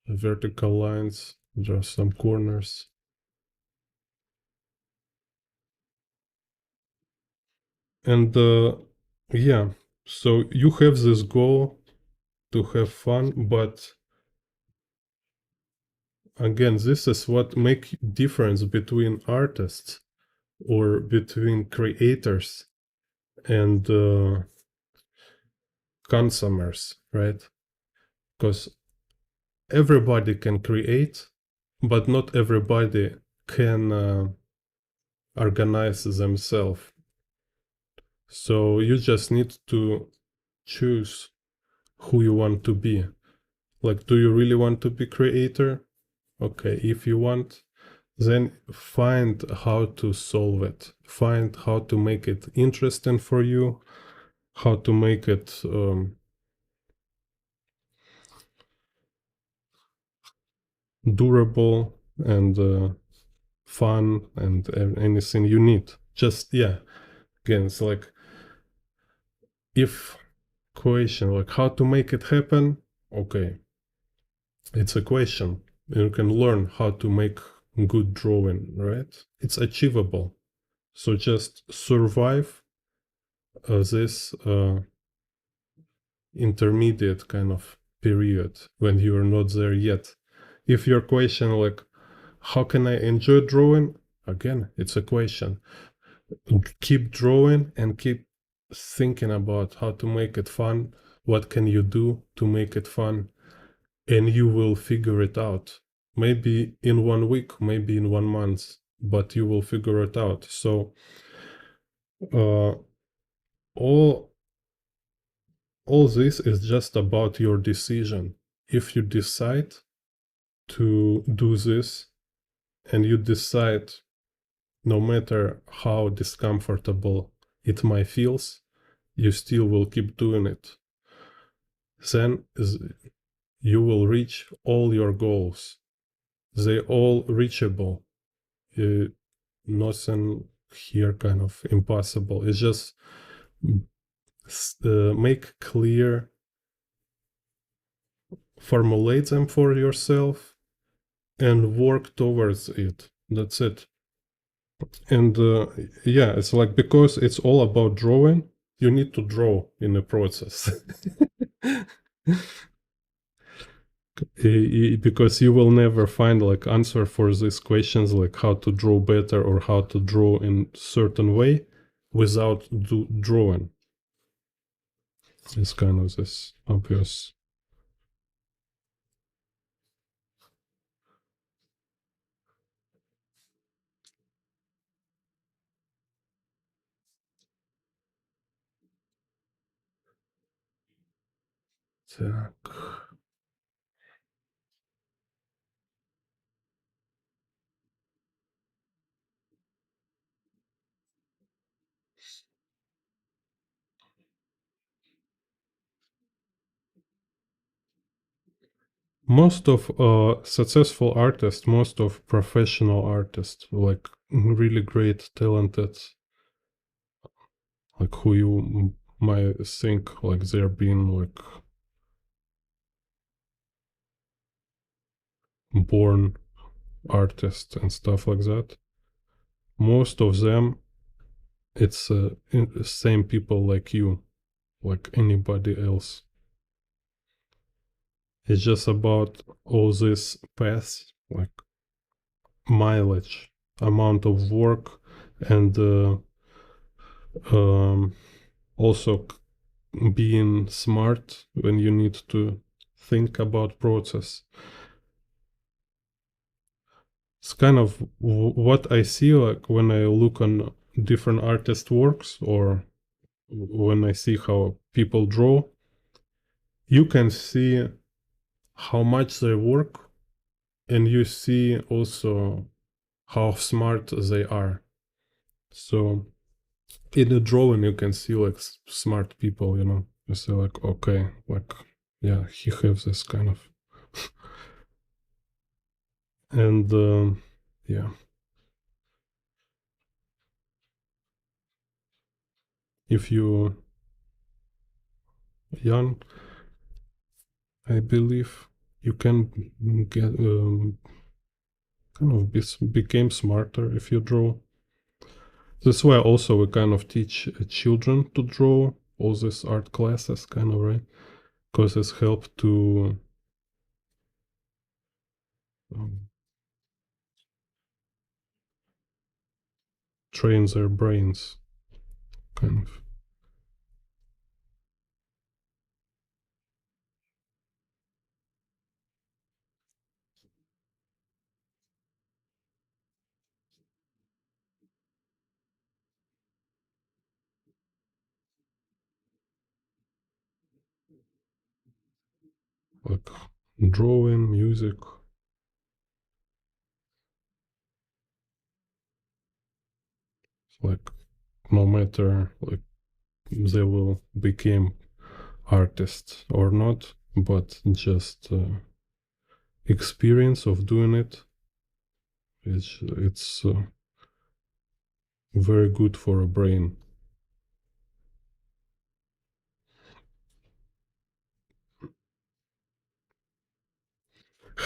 vertical lines, draw some corners. And yeah, so you have this goal to have fun, but again, this is what make difference between artists or between creators and consumers, right? Because everybody can create, but not everybody can organize themselves. So you just need to choose who you want to be. Like, do you really want to be creator? Okay, if you want, then find how to solve it. Find how to make it interesting for you, how to make it durable and fun and anything you need. Just, yeah, again, it's like if question, like how to make it happen, okay, it's a question. You can learn how to make good drawing, right? It's achievable. So just survive this intermediate kind of period when you're not there yet. If your question like, how can I enjoy drawing? Again, it's a question. Keep drawing and keep thinking about how to make it fun. What can you do to make it fun? And you will figure it out. Maybe in 1 week, maybe in 1 month, but you will figure it out. So uh, all this is just about your decision. If you decide to do this and you decide no matter how discomfortable it might feels, you still will keep doing it. Then you will reach all your goals. They all reachable. Nothing here kind of impossible. It's just make clear, formulate them for yourself, and work towards it. That's it. And yeah, it's like because it's all about drawing, you need to draw in the process. Because you will never find like answer for these questions like how to draw better or how to draw in certain way without drawing. It's kind of this obvious. Так. most of successful artists, most of professional artists, like really great, talented, like who you might think like they're being like born artists and stuff like that. Most of them, it's same people like you, like anybody else. It's just about all this paths, like mileage, amount of work, and um, also being smart when you need to think about process. It's kind of what I see like when I look on different artist works or when I see how people draw. You can see how much they work, and you see also how smart they are. So in the drawing you can see like smart people, you know. You see like, okay, like, yeah, he has this kind of and yeah, if you young, I believe you can get kind of became smarter if you draw. That's why also we kind of teach children to draw, all these art classes, kind of, right? Because it's helped to um, train their brains, kind of. Like drawing, music, like no matter like they will become artists or not, but just experience of doing it, it's very good for a brain.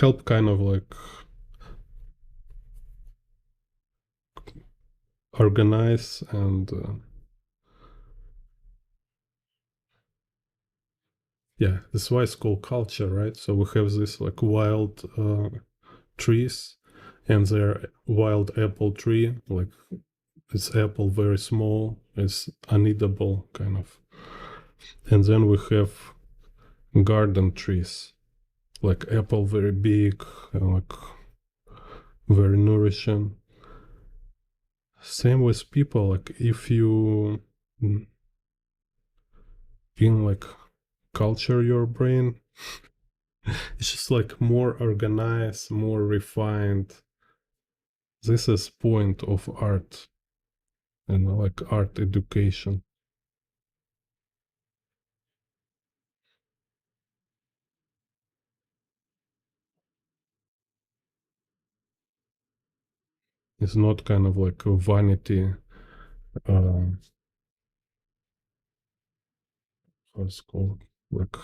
Help kind of like organize and yeah, that's why it's called culture, right? So we have this like wild trees, and their wild apple tree, like it's apple very small, it's uneatable kind of. And then we have garden trees, like apple very big, like very nourishing. Same with people, like if you being like culture your brain, it's just like more organized, more refined. This is point of art and like art education. It's not kind of like a vanity, uh, what's called, like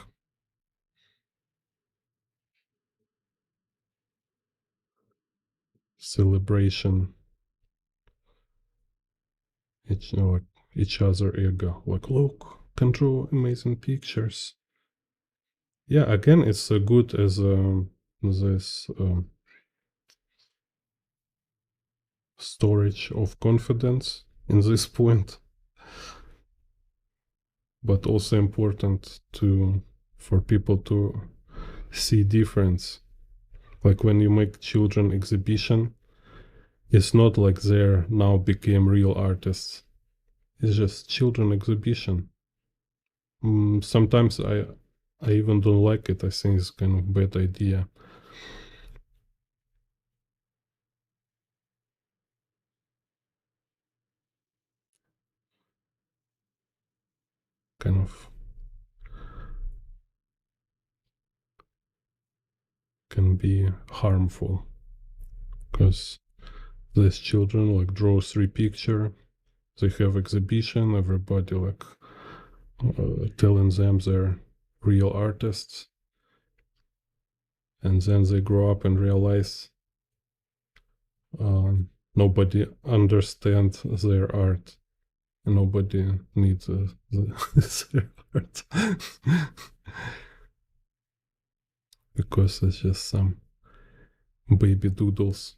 celebration, each, you know, like each other ego. Like, look, can draw amazing pictures. Yeah, again, it's good as this storage of confidence in this point, but also important to for people to see difference. Like when you make children exhibition, it's not like they're now became real artists. It's just children exhibition. Sometimes I even don't like it. I think it's kind of bad idea. Kind of can be harmful, because these children like draw 3 picture, they have exhibition, everybody like telling them they're real artists, and then they grow up and realize nobody understands their art, nobody needs their art because it's just some baby doodles.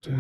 Так.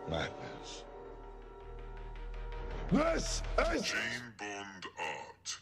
Madness. This is Jane Bond art.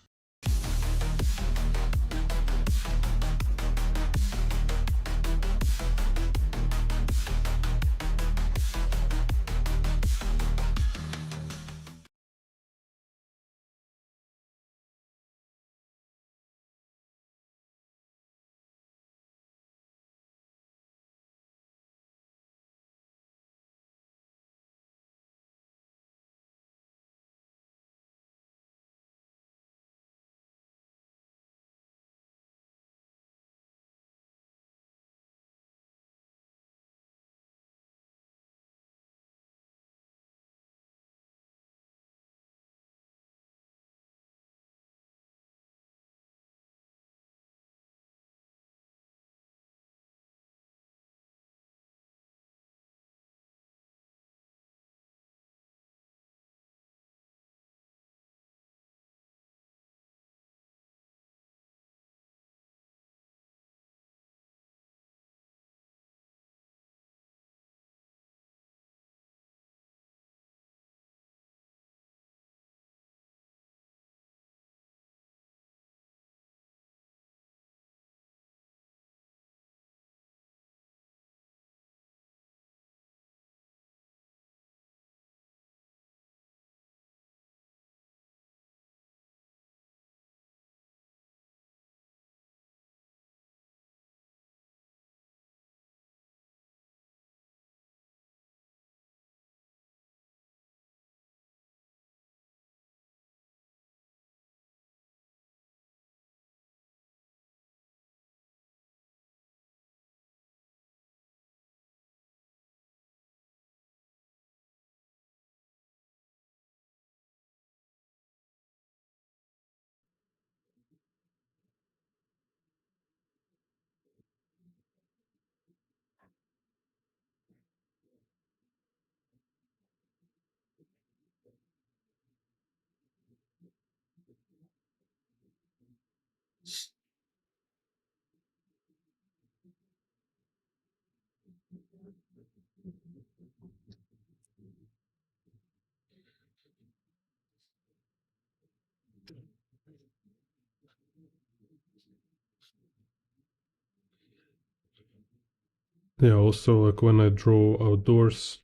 Yeah, also like when I draw outdoors,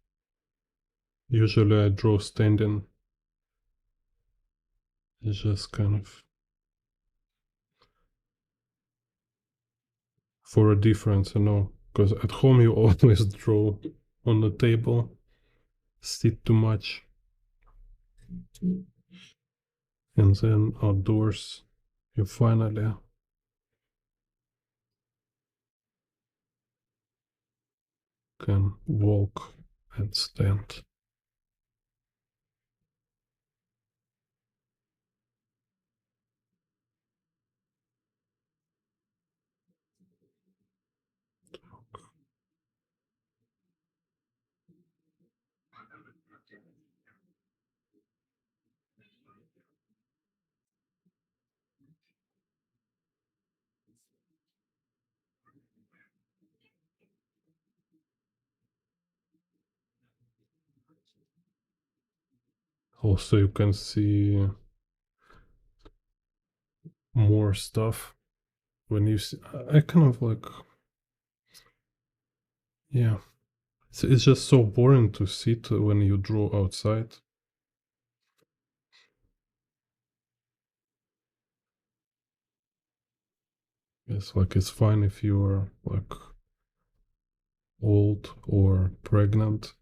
usually I draw standing. It's just kind of for a difference, because at home you always draw on the table, sit too much, and then outdoors you finally can walk and stand. Also, you can see more stuff when you see. I kind of like, yeah. It's just so boring to sit when you draw outside. It's like it's fine if you're like old or pregnant,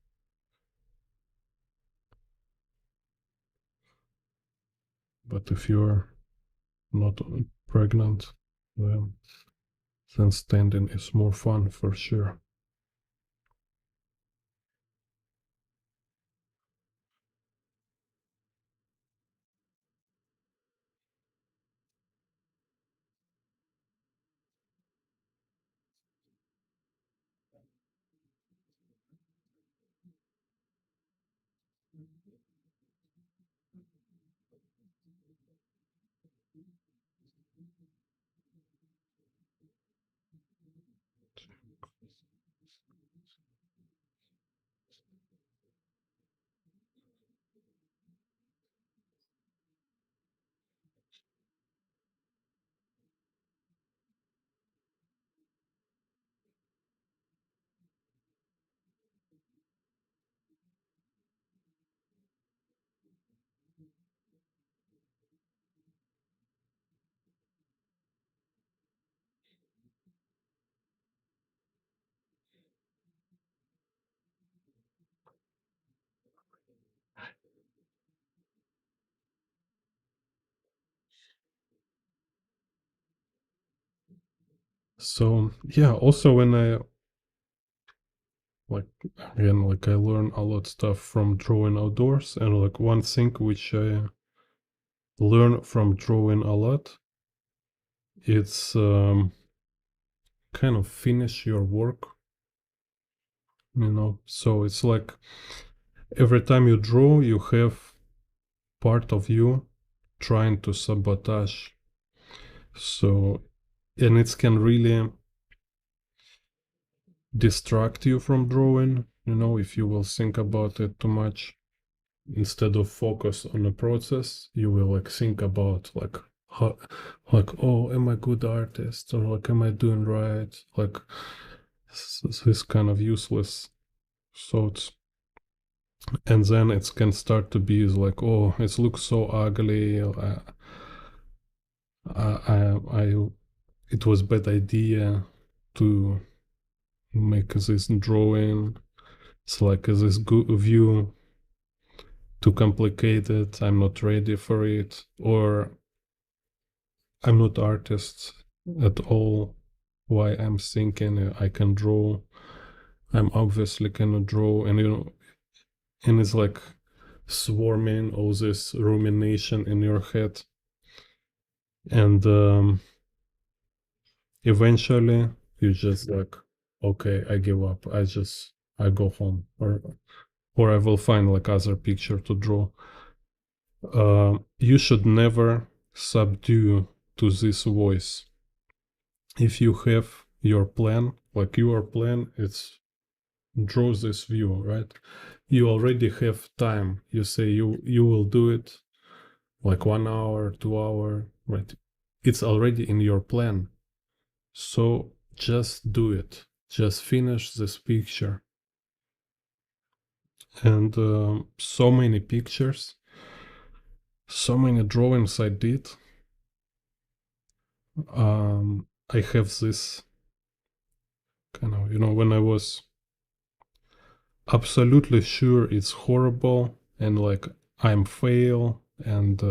but if you're not pregnant, then standing is more fun for sure. So yeah, also when I like again like I learn a lot stuff from drawing outdoors, and like one thing which I learn from drawing a lot, it's kind of finish your work, so it's like every time you draw you have part of you trying to sabotage, so and it can really distract you from drawing, if you will think about it too much. Instead of focus on the process, you will like think about like how, like, oh, am I good artist, or like am I doing right, like this kind of useless thoughts. And then it can start to be like, oh, it looks so ugly, I it was bad idea to make this drawing. It's like this good view too complicated, I'm not ready for it, or I'm not artist at all. Why I'm thinking I can draw, I'm obviously cannot draw, and and it's like swarming all this rumination in your head, and eventually you just like, okay, I give up, I go home, or I will find like other picture to draw. You should never subdue to this voice. If you have your plan, like your plan, it's draw this view, right? You already have time. You say you will do it like 1 hour, 2 hour, right? It's already in your plan. So just do it. Just finish this picture. And so many pictures, so many drawings I did. I have this kind of, when I was absolutely sure it's horrible and like I'm fail and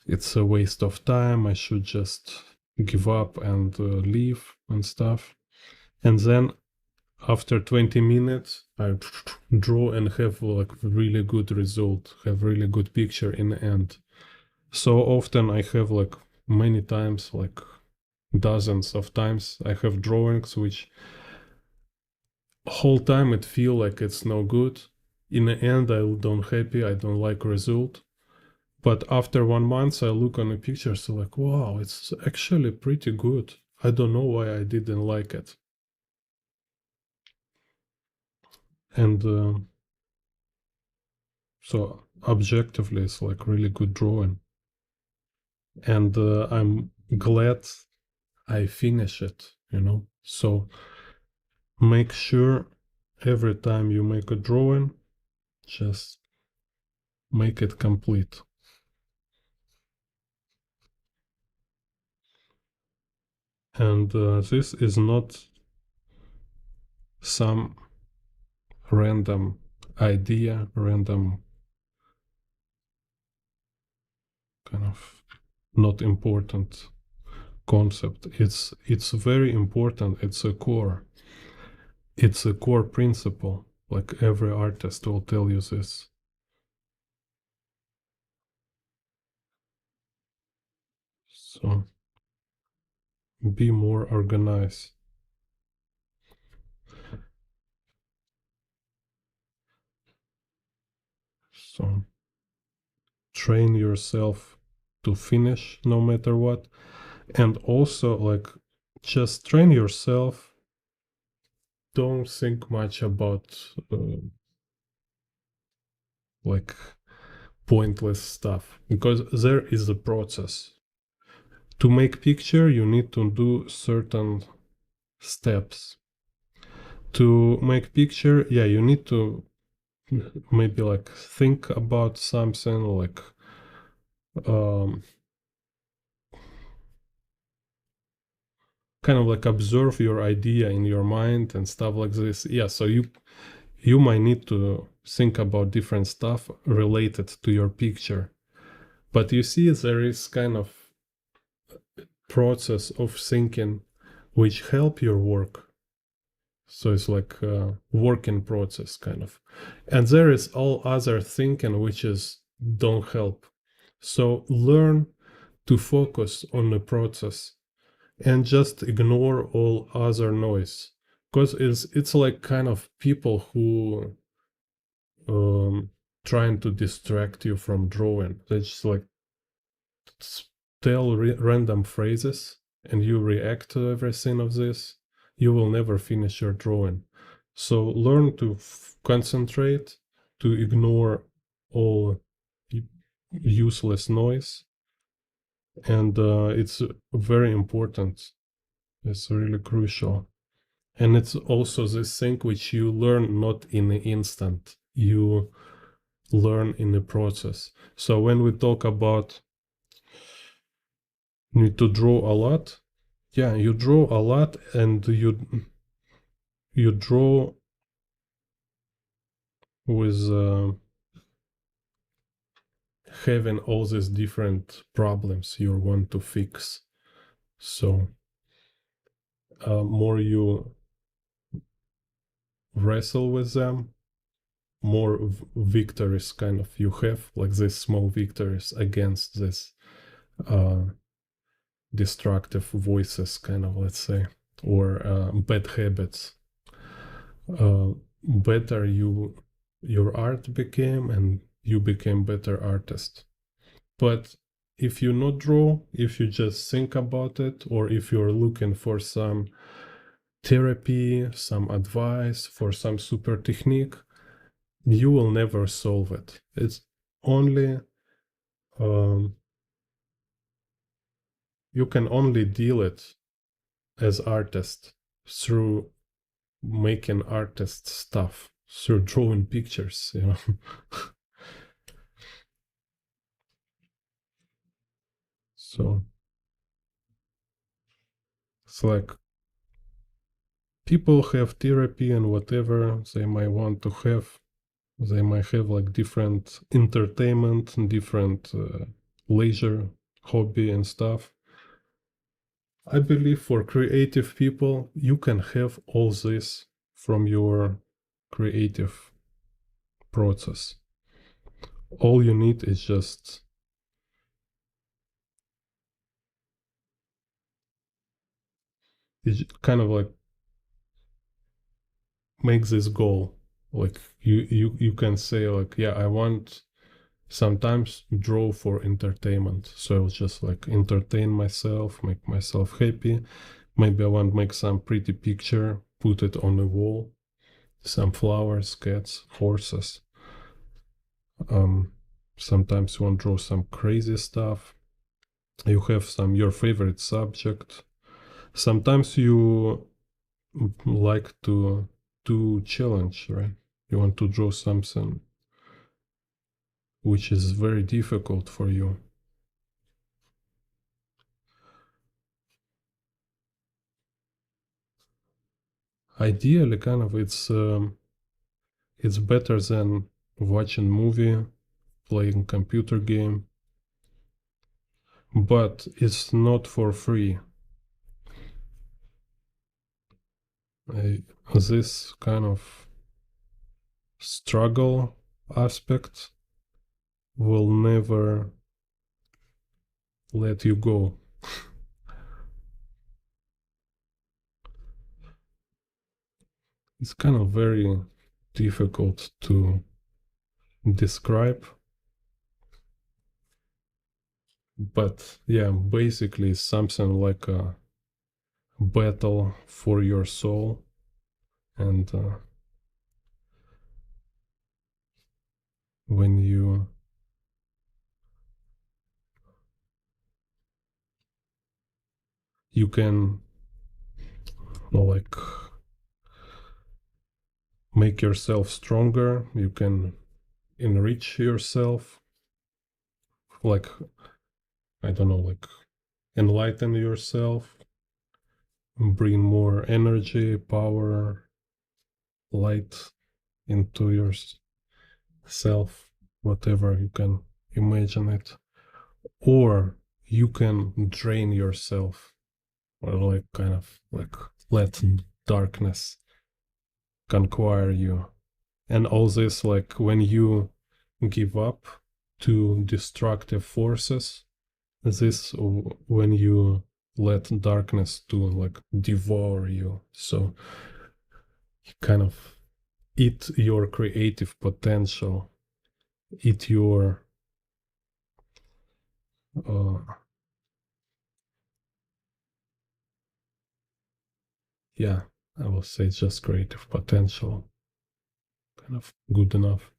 it's a waste of time, I should just give up and leave and stuff. And then after 20 minutes, I draw and have like really good result, have really good picture in the end. So often I have like many times, like dozens of times, I have drawings which whole time it feel like it's no good. In the end, I don't happy, I don't like result. But after 1 month, I look on the pictures, so like, wow, it's actually pretty good. I don't know why I didn't like it. And so objectively, it's like really good drawing. And I'm glad I finish it, So make sure every time you make a drawing, just make it complete. And this is not some random idea, random kind of not important concept. It's very important. It's a core. It's a core principle. Like every artist will tell you this. So be more organized. So train yourself to finish no matter what. And also like just train yourself. Don't think much about like pointless stuff, because there is a process. To make picture, you need to do certain steps. To make picture, yeah, you need to maybe like think about something, like kind of like observe your idea in your mind and stuff like this. Yeah, so you might need to think about different stuff related to your picture. But you see, there is kind of process of thinking which help your work. So it's like a working process kind of. And there is all other thinking which is don't help. So learn to focus on the process and just ignore all other noise. Because it's like kind of people who trying to distract you from drawing. They just like tell random phrases and you react to everything of this. You will never finish your drawing. So learn to concentrate, to ignore all useless noise. And it's very important. It's really crucial. And it's also this thing which you learn not in the instant. You learn in the process. So when we talk about need to draw a lot, yeah, you draw a lot and you draw with having all these different problems you want to fix. So more you wrestle with them, more victories kind of you have, like these small victories against this destructive voices, kind of, let's say, or bad habits. Better your art became, and you became better artist. But if you not draw, if you just think about it, or if you're looking for some therapy, some advice, for some super technique, you will never solve it. It's only you can only deal it as artist through making artist stuff, through drawing pictures, you know. So it's like people have therapy and whatever they might want to have. They might have like different entertainment, different leisure, hobby and stuff. I believe for creative people, you can have all this from your creative process. All you need is just kind of like make this goal. Like you can say like, yeah, I want sometimes draw for entertainment. So I'll just like entertain myself, make myself happy. Maybe I want to make some pretty picture, put it on the wall, some flowers, cats, horses. Sometimes you want to draw some crazy stuff. You have some your favorite subject. Sometimes you like to do challenge, right? You want to draw something which is very difficult for you. Ideally, kind of it's better than watching movie, playing computer game, but it's not for free. This kind of struggle aspect will never let you go. It's kind of very difficult to describe, but yeah, basically something like a battle for your soul, and when you can like make yourself stronger, you can enrich yourself, like I don't know, like enlighten yourself, bring more energy, power, light into yourself, whatever you can imagine it. Or you can drain yourself, or like kind of like let darkness conquer you. And all this, like when you give up to destructive forces, this when you let darkness to like devour you, so you kind of eat your creative potential, eat your yeah, I will say just creative potential, kind of good enough.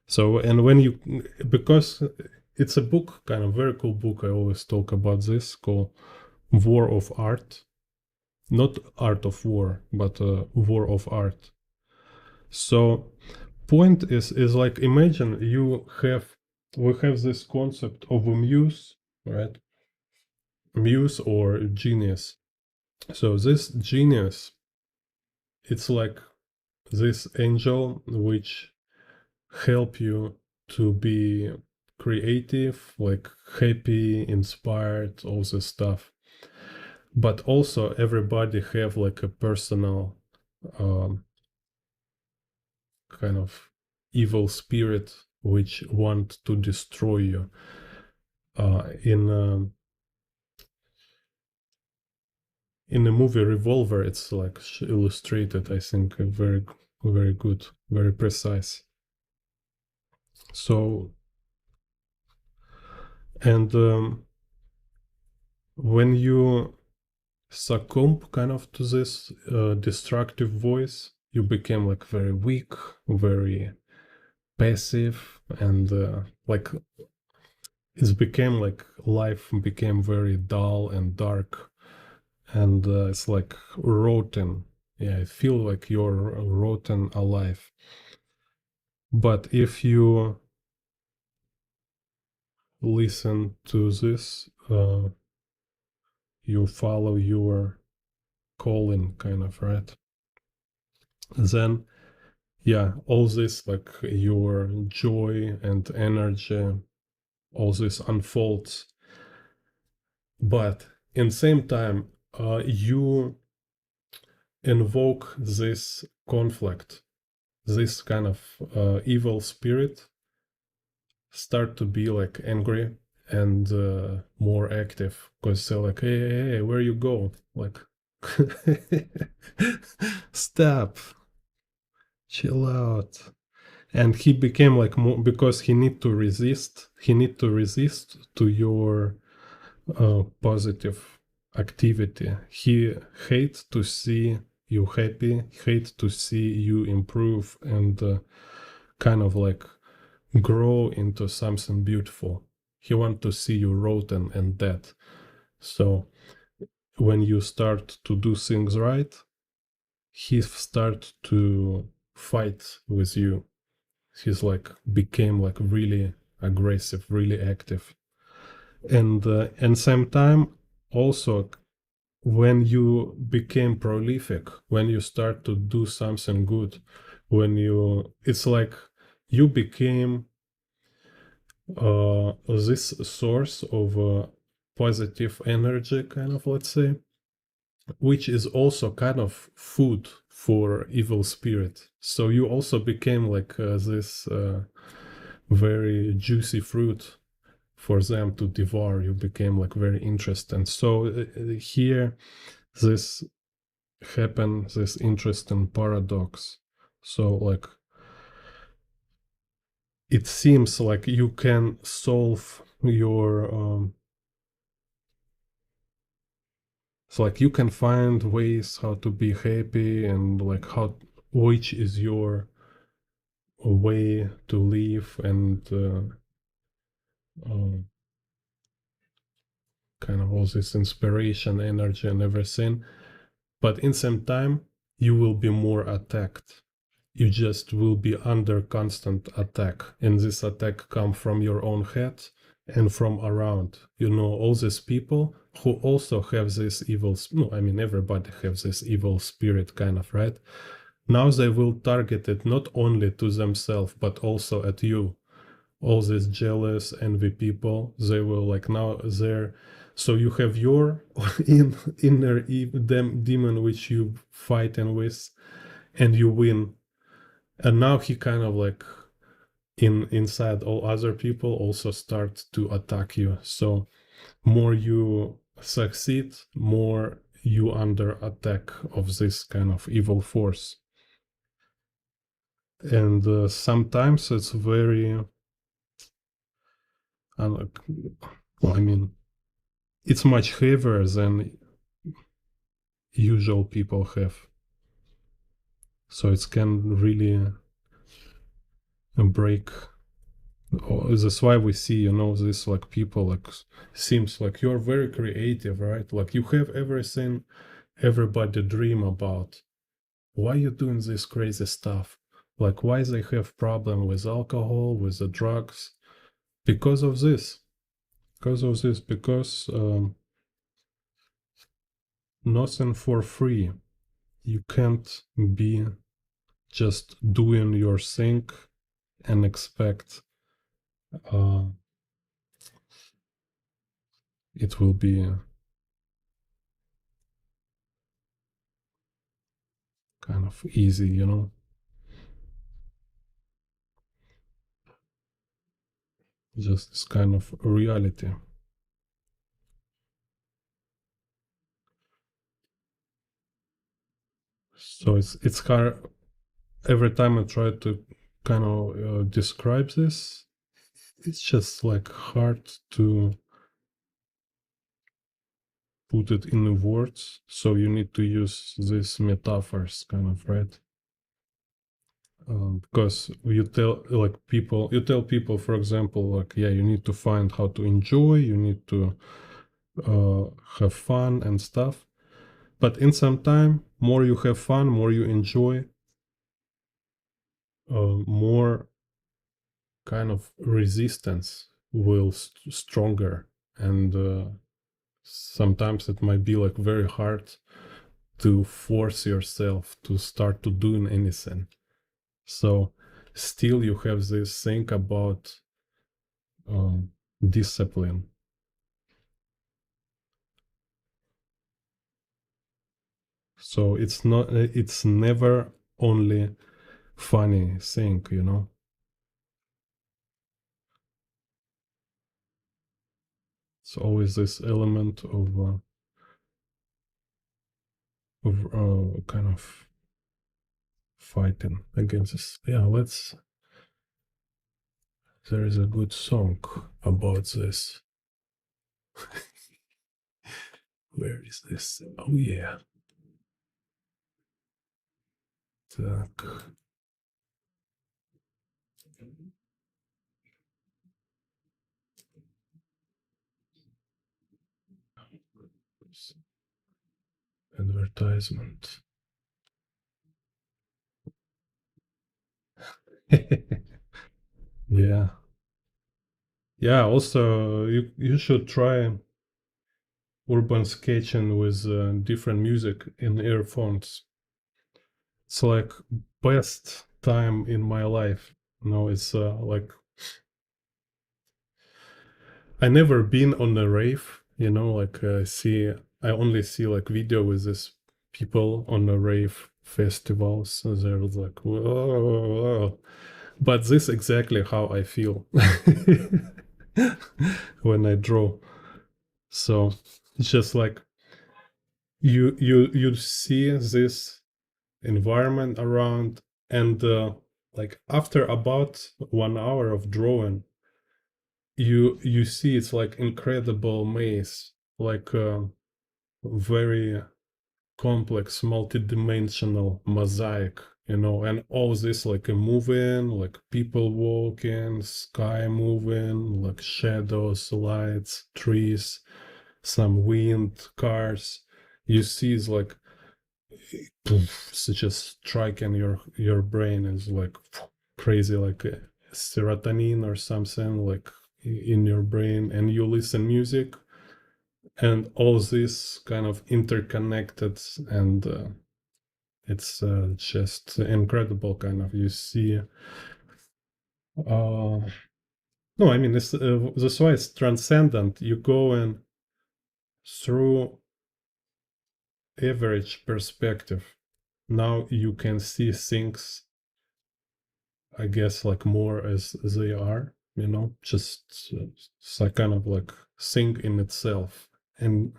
So, and when you, because it's a book, kind of very cool book, I always talk about this, called War of Art. Not Art of War, but War of Art. So, point is like, imagine we have this concept of a muse, right? Muse or genius. So this genius, it's like this angel which help you to be creative, like happy, inspired, all this stuff. But also everybody have like a personal kind of evil spirit which want to destroy you. In the movie Revolver, it's like illustrated, I think, very, very good, very precise. So, and when you succumb kind of to this destructive voice, you became like very weak, very passive, and like it became like life became very dull and dark, and it's like rotten. Yeah, I feel like you're rotten alive. But if you listen to this, you follow your calling, kind of, right? Then, yeah, all this, like your joy and energy, all this unfolds. But in same time, you invoke this conflict, this kind of evil spirit start to be like angry and more active, because they're like, hey, where you go? Like, stop, chill out. And he became like more, because he need to resist. He need to resist to your positive activity. He hates to see you happy. Hates to see you improve and kind of like grow into something beautiful. He wants to see you rotten and dead. So when you start to do things right, he start to fight with you. He's like became like really aggressive, really active. And same time also, when you became prolific, when you start to do something good, when you, it's like you became this source of positive energy, kind of, let's say, which is also kind of food for evil spirit. So you also became like this very juicy fruit for them to devour. You became like very interesting. So here this happened, this interesting paradox. So like it seems like you can solve your so like you can find ways how to be happy, and like how, which is your way to live, and um, kind of all this inspiration, energy, and everything. But in some time, you will be more attacked. You just will be under constant attack, and this attack come from your own head and from around. You know, all these people who also have this evil. No, I mean everybody has this evil spirit, kind of, right? Now they will target it not only to themselves but also at you. All these jealous, envy people, they will like now they're, so you have your inner demon which you fighting with, and you win. And now he kind of like inside all other people also start to attack you. So more you succeed, more you under attack of this kind of evil force. And sometimes it's very well, I mean, it's much heavier than usual people have. So it can really break. That's why we see, you know, this like people like seems like you're very creative, right? Like you have everything everybody dream about. Why you doing this crazy stuff? Like why they have problem with alcohol, with the drugs? Because of this. Because of this. Because nothing for free. You can't be just doing your thing and expect it will be kind of easy, you know. Just this kind of reality. So it's hard every time I try to kind of describe this. It's just like hard to put it in words, so you need to use these metaphors, kind of, right? Because you tell people, for example, like, yeah, you need to find how to enjoy, you need to have fun and stuff. But in some time, more you have fun, more you enjoy, more kind of resistance will stronger, and sometimes it might be like very hard to force yourself to start to doing anything. So still you have this thing about discipline. So it's never only funny thing, you know. It's always this element of kind of fighting against this. Yeah, there is a good song about this. Where is this? Oh yeah. Так. Advertisement. Yeah. Yeah, also you should try urban sketching with different music in earphones. It's like best time in my life. It's like I never been on a rave, like I only see like video with this people on the rave festivals. So they're like, whoa. But this exactly how I feel when I draw. So it's just like you see this environment around, and like after about 1 hour of drawing, you see it's like incredible maze, like very complex multi-dimensional mosaic, and all this like a moving, like people walking, sky moving, like shadows, lights, trees, some wind, cars. You see it's like such a strike in your brain is like crazy, like serotonin or something like in your brain, and you listen music, and all this kind of interconnected, and it's just incredible, kind of, you see. No, I mean, that's why it's transcendent. You go in through average perspective. Now you can see things, I guess, like more as they are, just it's like kind of like thing in itself. And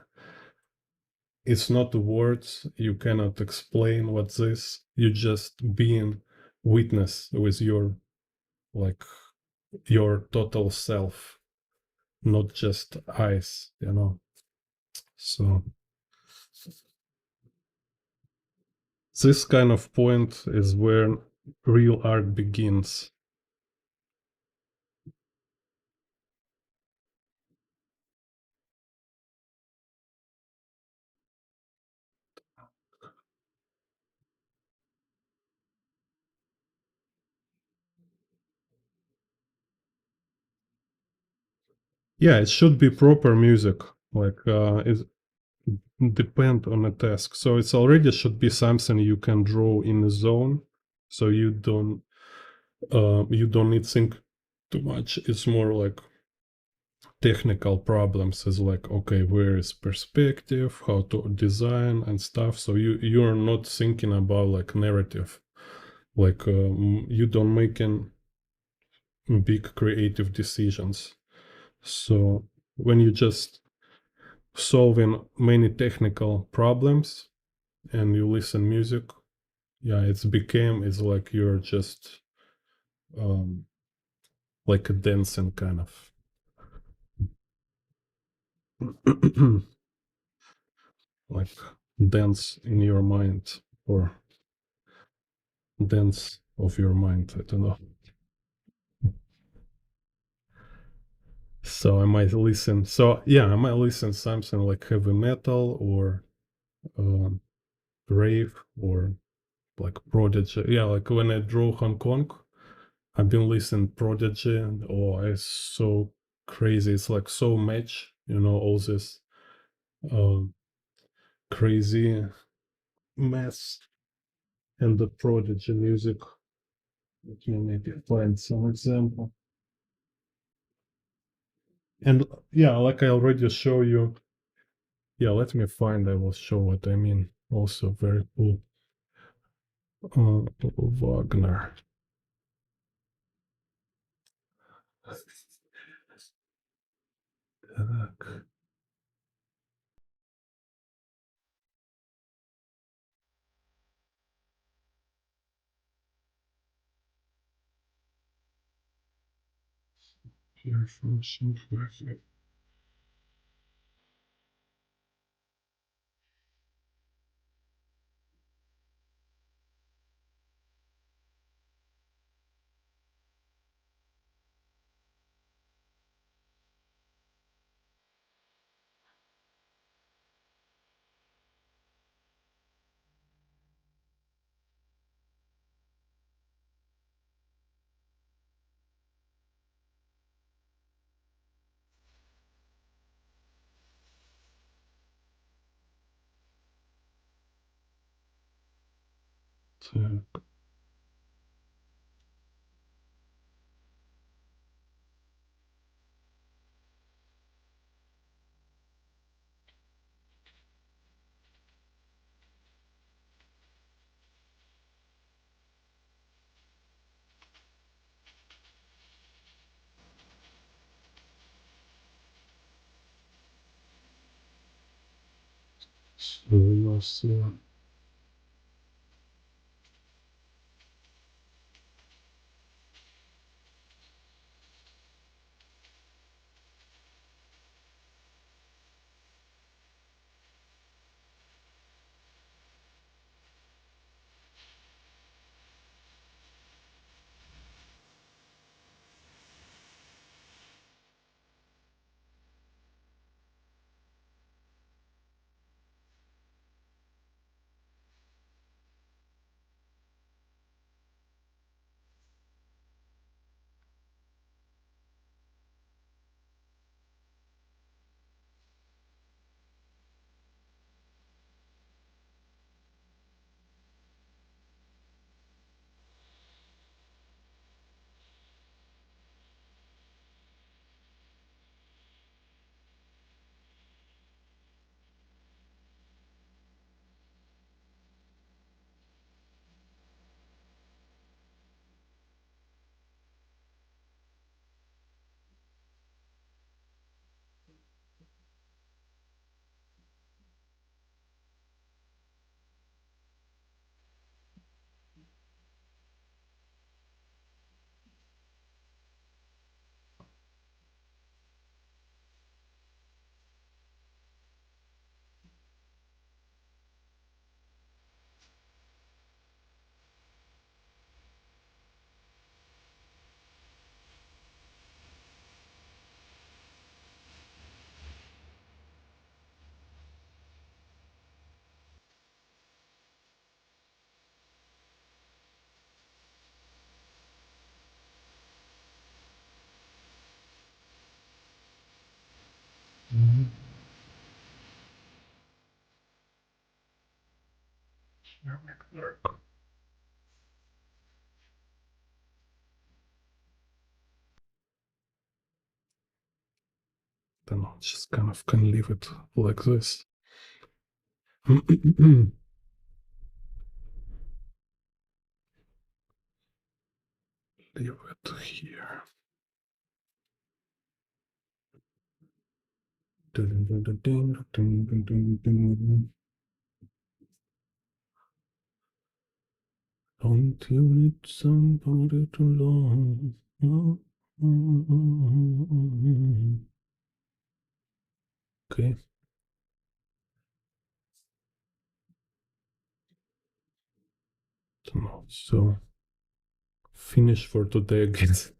it's not the words, you cannot explain what this, you just being witness with like your total self, not just eyes. So this kind of point is where real art begins. Yeah, it should be proper music, like it depend on a task. So it's already should be something you can draw in a zone, so you don't need think too much. It's more like technical problems, is like, okay, where is perspective, how to design and stuff. So you're not thinking about like narrative, like you don't making big creative decisions. So when you just solving many technical problems and you listen music, yeah, it's like you're just like a dancing kind of. Like dance in your mind or dance of your mind. I don't know. So I might listen. So yeah, I might listen something like heavy metal or rave or like Prodigy. Yeah, like when I drove Hong Kong, I've been listening Prodigy and oh, it's so crazy. It's like so much, all this crazy mess and the Prodigy music. Let me maybe find some example. And yeah, like I already show you. Yeah, let me find. I will show what I mean. Also very cool. Wagner. Так. Так. У нас don't know, just kind of can leave it like this. Leave it here. Don't you need somebody to love? Okay. So finish for today, I guess.